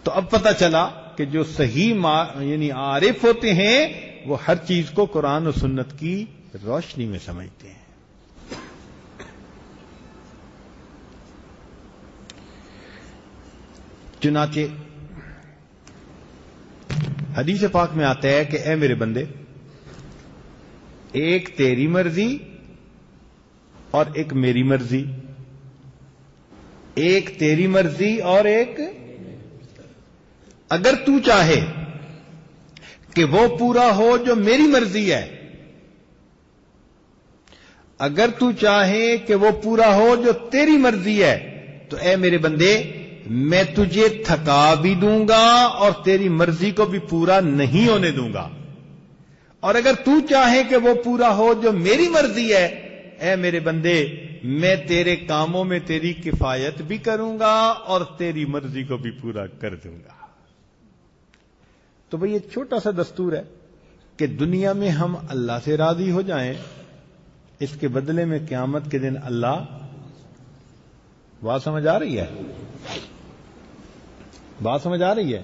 تو اب پتہ چلا کہ جو صحیح یعنی عارف ہوتے ہیں وہ ہر چیز کو قرآن و سنت کی روشنی میں سمجھتے ہیں. چنانچہ حدیث پاک میں آتا ہے کہ اے میرے بندے، ایک تیری مرضی اور ایک میری مرضی، ایک تیری مرضی اور ایک، اگر تو چاہے کہ وہ پورا ہو جو میری مرضی ہے، اگر تو چاہے کہ وہ پورا ہو جو تیری مرضی ہے، تو اے میرے بندے میں تجھے تھکا بھی دوں گا اور تیری مرضی کو بھی پورا نہیں ہونے دوں گا. اور اگر تو چاہے کہ وہ پورا ہو جو میری مرضی ہے، اے میرے بندے میں تیرے کاموں میں تیری کفایت بھی کروں گا اور تیری مرضی کو بھی پورا کر دوں گا. تو بھئی یہ چھوٹا سا دستور ہے کہ دنیا میں ہم اللہ سے راضی ہو جائیں، اس کے بدلے میں قیامت کے دن اللہ، بات سمجھ آ رہی ہے؟ بات سمجھ آ رہی ہے؟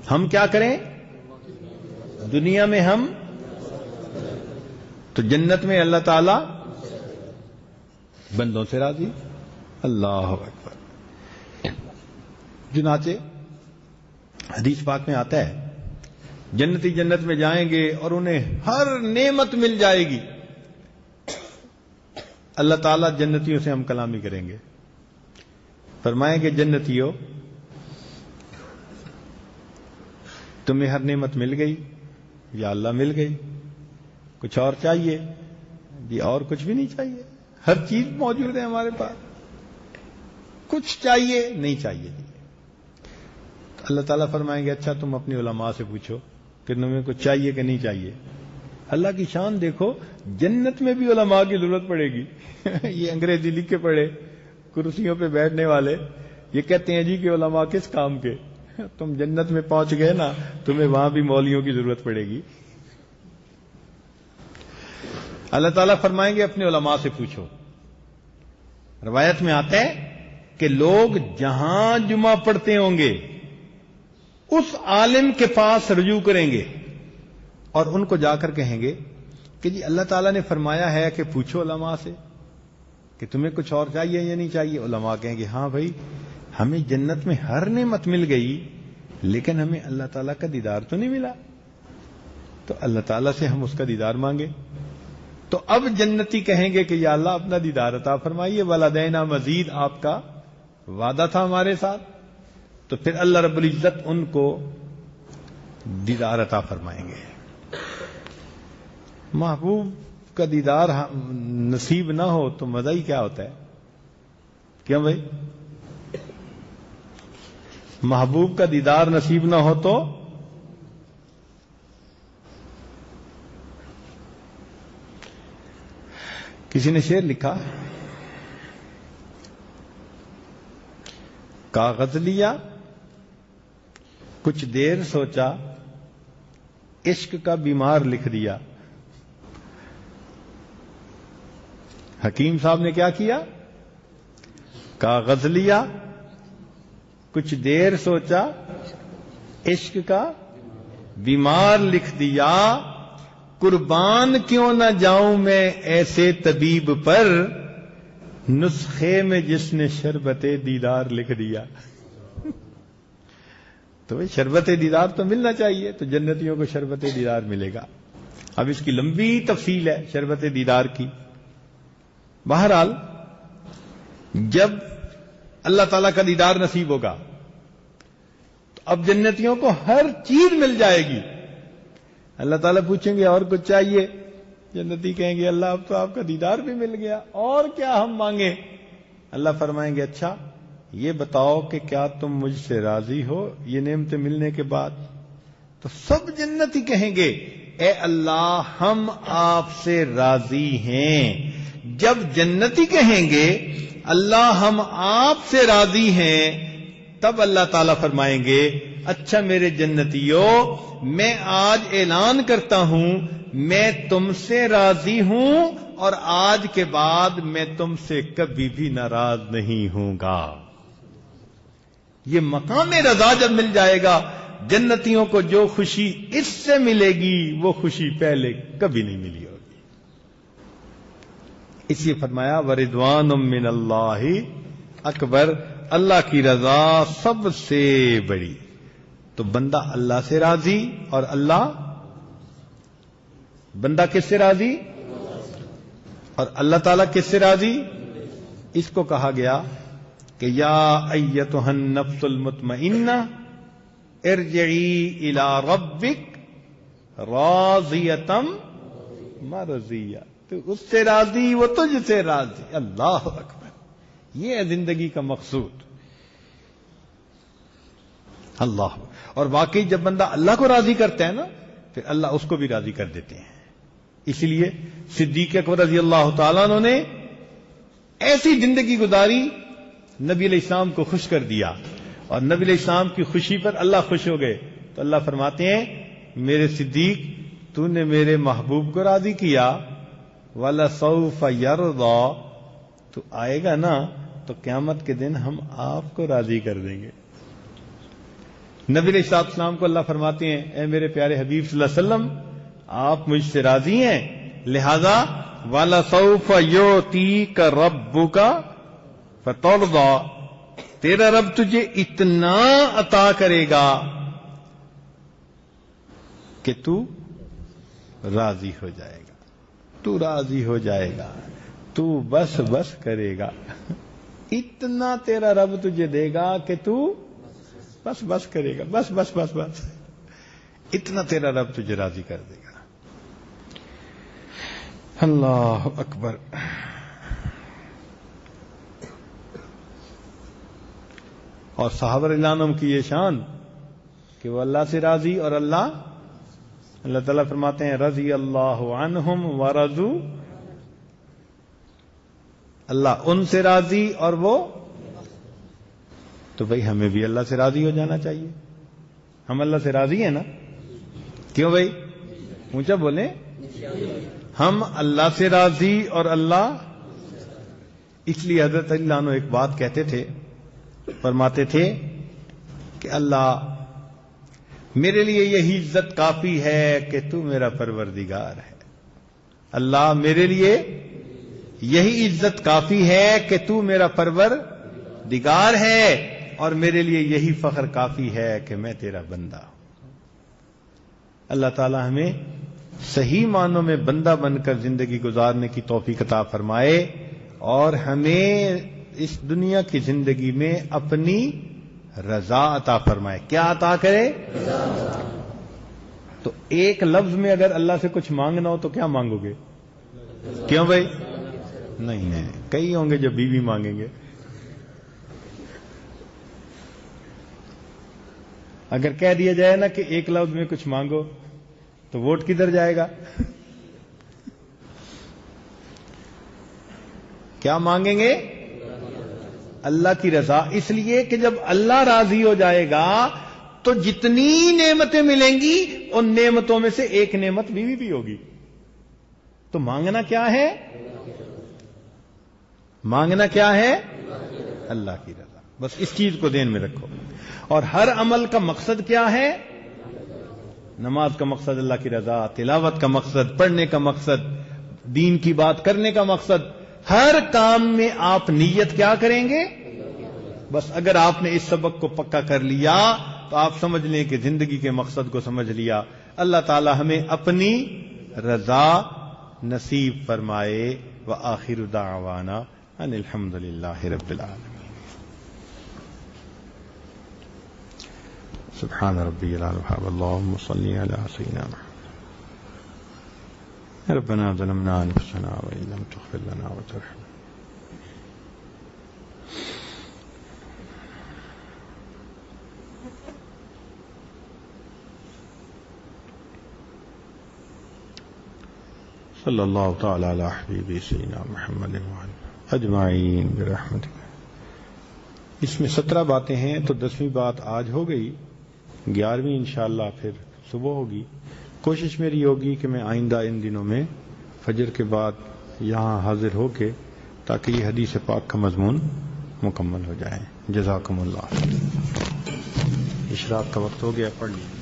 ہم کیا کریں دنیا میں؟ ہم تو جنت میں اللہ تعالی بندوں سے راضی. اللہ اکبر. چنانچہ حدیث پاک میں آتا ہے جنتی جنت میں جائیں گے اور انہیں ہر نعمت مل جائے گی. اللہ تعالیٰ جنتیوں سے ہم کلامی کریں گے، فرمائیں گے جنتیوں تمہیں ہر نعمت مل گئی؟ یا اللہ مل گئی، کچھ اور چاہیے؟ جی اور کچھ بھی نہیں چاہیے، ہر چیز موجود ہے ہمارے پاس، کچھ چاہیے نہیں چاہیے جی۔ اللہ تعالیٰ فرمائیں گے اچھا تم اپنی علماء سے پوچھو کہ تمہیں کچھ چاہیے کہ نہیں چاہیے۔ اللہ کی شان دیکھو، جنت میں بھی علماء کی ضرورت پڑے گی۔ یہ انگریزی لکھ کے پڑھے کرسیوں پہ بیٹھنے والے یہ کہتے ہیں جی کہ علماء کس کام کے؟ تم جنت میں پہنچ گئے نا، تمہیں وہاں بھی مولویوں کی ضرورت پڑے گی۔ اللہ تعالیٰ فرمائیں گے اپنے علماء سے پوچھو۔ روایت میں آتا ہے کہ لوگ جہاں جمعہ پڑھتے ہوں گے اس عالم کے پاس رجوع کریں گے اور ان کو جا کر کہیں گے کہ جی اللہ تعالیٰ نے فرمایا ہے کہ پوچھو علماء سے کہ تمہیں کچھ اور چاہیے یا نہیں چاہیے۔ علماء کہیں گے ہاں بھائی ہمیں جنت میں ہر نعمت مل گئی لیکن ہمیں اللہ تعالیٰ کا دیدار تو نہیں ملا، تو اللہ تعالیٰ سے ہم اس کا دیدار مانگے۔ تو اب جنتی کہیں گے کہ یا اللہ اپنا دیدار عطا فرمائیے، ولدینا مزید، آپ کا وعدہ تھا ہمارے ساتھ۔ تو پھر اللہ رب العزت ان کو دیدار عطا فرمائیں گے۔ محبوب کا دیدار نصیب نہ ہو تو مزہ ہی کیا ہوتا ہے؟ کیوں بھائی؟ محبوب کا دیدار نصیب نہ ہو تو کسی نے شعر لکھا، کاغذ لیا کچھ دیر سوچا عشق کا بیمار لکھ دیا۔ حکیم صاحب نے کیا کیا؟ کاغذ لیا کچھ دیر سوچا عشق کا بیمار لکھ دیا، قربان کیوں نہ جاؤں میں ایسے طبیب پر، نسخے میں جس نے شربت دیدار لکھ دیا۔ تو بھائی شربت دیدار تو ملنا چاہیے، تو جنتیوں کو شربت دیدار ملے گا۔ اب اس کی لمبی تفصیل ہے شربت دیدار کی۔ بہرحال جب اللہ تعالیٰ کا دیدار نصیب ہوگا تو اب جنتیوں کو ہر چیز مل جائے گی۔ اللہ تعالیٰ پوچھیں گے اور کچھ چاہیے؟ جنتی کہیں گے اللہ اب تو آپ کا دیدار بھی مل گیا، اور کیا ہم مانگیں؟ اللہ فرمائیں گے اچھا یہ بتاؤ کہ کیا تم مجھ سے راضی ہو یہ نعمتیں ملنے کے بعد؟ تو سب جنتی کہیں گے اے اللہ ہم آپ سے راضی ہیں۔ جب جنتی کہیں گے اللہ ہم آپ سے راضی ہیں، تب اللہ تعالیٰ فرمائیں گے اچھا میرے جنتیوں میں آج اعلان کرتا ہوں میں تم سے راضی ہوں اور آج کے بعد میں تم سے کبھی بھی ناراض نہیں ہوں گا۔ یہ مقام رضا جب مل جائے گا جنتیوں کو جو خوشی اس سے ملے گی وہ خوشی پہلے کبھی نہیں ملی ہوگی۔ اس لیے فرمایا وَرِضْوَانٌ مِّنَ اللَّهِ اکبر، اللہ کی رضا سب سے بڑی۔ تو بندہ اللہ سے راضی، اور اللہ بندہ کس سے راضی؟ اور اللہ تعالیٰ کس سے راضی؟ اس کو کہا گیا کہ یا ایتھا النفس المطمئنہ ارجعی الی ربک راضیۃ مرضیہ، تو اس سے راضی وہ تجھ سے راضی۔ اللہ اکبر، یہ ہے زندگی کا مقصود۔ اللہ، اور واقعی جب بندہ اللہ کو راضی کرتا ہے نا پھر اللہ اس کو بھی راضی کر دیتے ہیں۔ اسی لیے صدیق اکبر رضی اللہ تعالیٰ عنہ نے ایسی زندگی گزاری نبی علیہ السلام کو خوش کر دیا، اور نبی علیہ السلام کی خوشی پر اللہ خوش ہو گئے۔ تو اللہ فرماتے ہیں میرے صدیق تو نے میرے محبوب کو راضی کیا، وَلَسَوْفَ يَرْضَى، تو آئے گا نا تو قیامت کے دن ہم آپ کو راضی کر دیں گے۔ نبی علیہ السلام کو اللہ فرماتے ہیں اے میرے پیارے حبیب صلی اللہ علیہ وسلم آپ مجھ سے راضی ہیں، لہذا وَلَسَوْفَ يُعْطِيكَ رَبُّكَ فَتَرْضَى، تیرا رب تجھے اتنا عطا کرے گا کہ تو راضی ہو جائے گا، تو راضی ہو جائے گا، تو بس بس کرے گا۔ اتنا تیرا رب تجھے دے گا کہ تو بس بس کرے گا، بس بس بس بس، اتنا تیرا رب تجھے راضی کر دے گا۔ اللہ اکبر. اور صحابہ رضی اللہ عنہم کی یہ شان کہ وہ اللہ سے راضی، اور اللہ تعالیٰ فرماتے ہیں رضی اللہ عنہم ورضوا، اللہ ان سے راضی اور وہ. تو بھائی ہمیں بھی اللہ سے راضی ہو جانا چاہیے. ہم اللہ سے راضی ہیں نا؟ کیوں بھائی؟ اونچا بولیں. ہم اللہ سے راضی اور اللہ. اس لیے حضرت علی عنہ ایک بات کہتے تھے، فرماتے تھے کہ اللہ میرے لیے یہی عزت کافی ہے کہ تو میرا پروردگار ہے. اللہ میرے لیے یہی عزت کافی ہے کہ تو میرا پروردگار ہے، اور میرے لیے یہی فخر کافی ہے کہ میں تیرا بندہ ہوں. اللہ تعالی ہمیں صحیح معنوں میں بندہ بن کر زندگی گزارنے کی توفیق عطا فرمائے، اور ہمیں اس دنیا کی زندگی میں اپنی رضا عطا فرمائے. کیا عطا کرے؟ تو ایک لفظ میں اگر اللہ سے کچھ مانگنا ہو تو کیا مانگو گے؟ کیوں بھائی؟ نہیں، کئی ہوں گے جو بیوی مانگیں گے. اگر کہہ دیا جائے نا کہ ایک لفظ میں کچھ مانگو تو ووٹ کدھر جائے گا؟ کیا مانگیں گے؟ اللہ کی رضا. اس لیے کہ جب اللہ راضی ہو جائے گا تو جتنی نعمتیں ملیں گی ان نعمتوں میں سے ایک نعمت بیوی بھی ہوگی. تو مانگنا کیا ہے؟ مانگنا کیا ہے؟ اللہ کی رضا. بس اس چیز کو ذہن میں رکھو. اور ہر عمل کا مقصد کیا ہے؟ نماز کا مقصد اللہ کی رضا، تلاوت کا مقصد، پڑھنے کا مقصد، دین کی بات کرنے کا مقصد. ہر کام میں آپ نیت کیا کریں گے؟ بس اگر آپ نے اس سبق کو پکا کر لیا تو آپ سمجھ لیں کہ زندگی کے مقصد کو سمجھ لیا. اللہ تعالی ہمیں اپنی رضا نصیب فرمائے. وآخر دعوانا ان الحمد للہ رب العالمین. سبحان ربی العظیم. اللهم صل علی سیدنا محمد. ربنا ظلمنا انفسنا وان لم تغفر لنا وترحمنا صلی اللہ تعالی علی حبیبی سیدنا محمد وعلی اجمعین برحمتک. اس میں 17 باتیں ہیں تو 10ویں بات آج ہو گئی، 11ویں انشاءاللہ پھر صبح ہوگی. کوشش میری ہوگی کہ میں آئندہ ان دنوں میں فجر کے بعد یہاں حاضر ہو کے تاکہ یہ حدیث پاک کا مضمون مکمل ہو جائے. جزاکم اللہ. اشراق کا وقت ہو گیا، پڑھ لیجیے.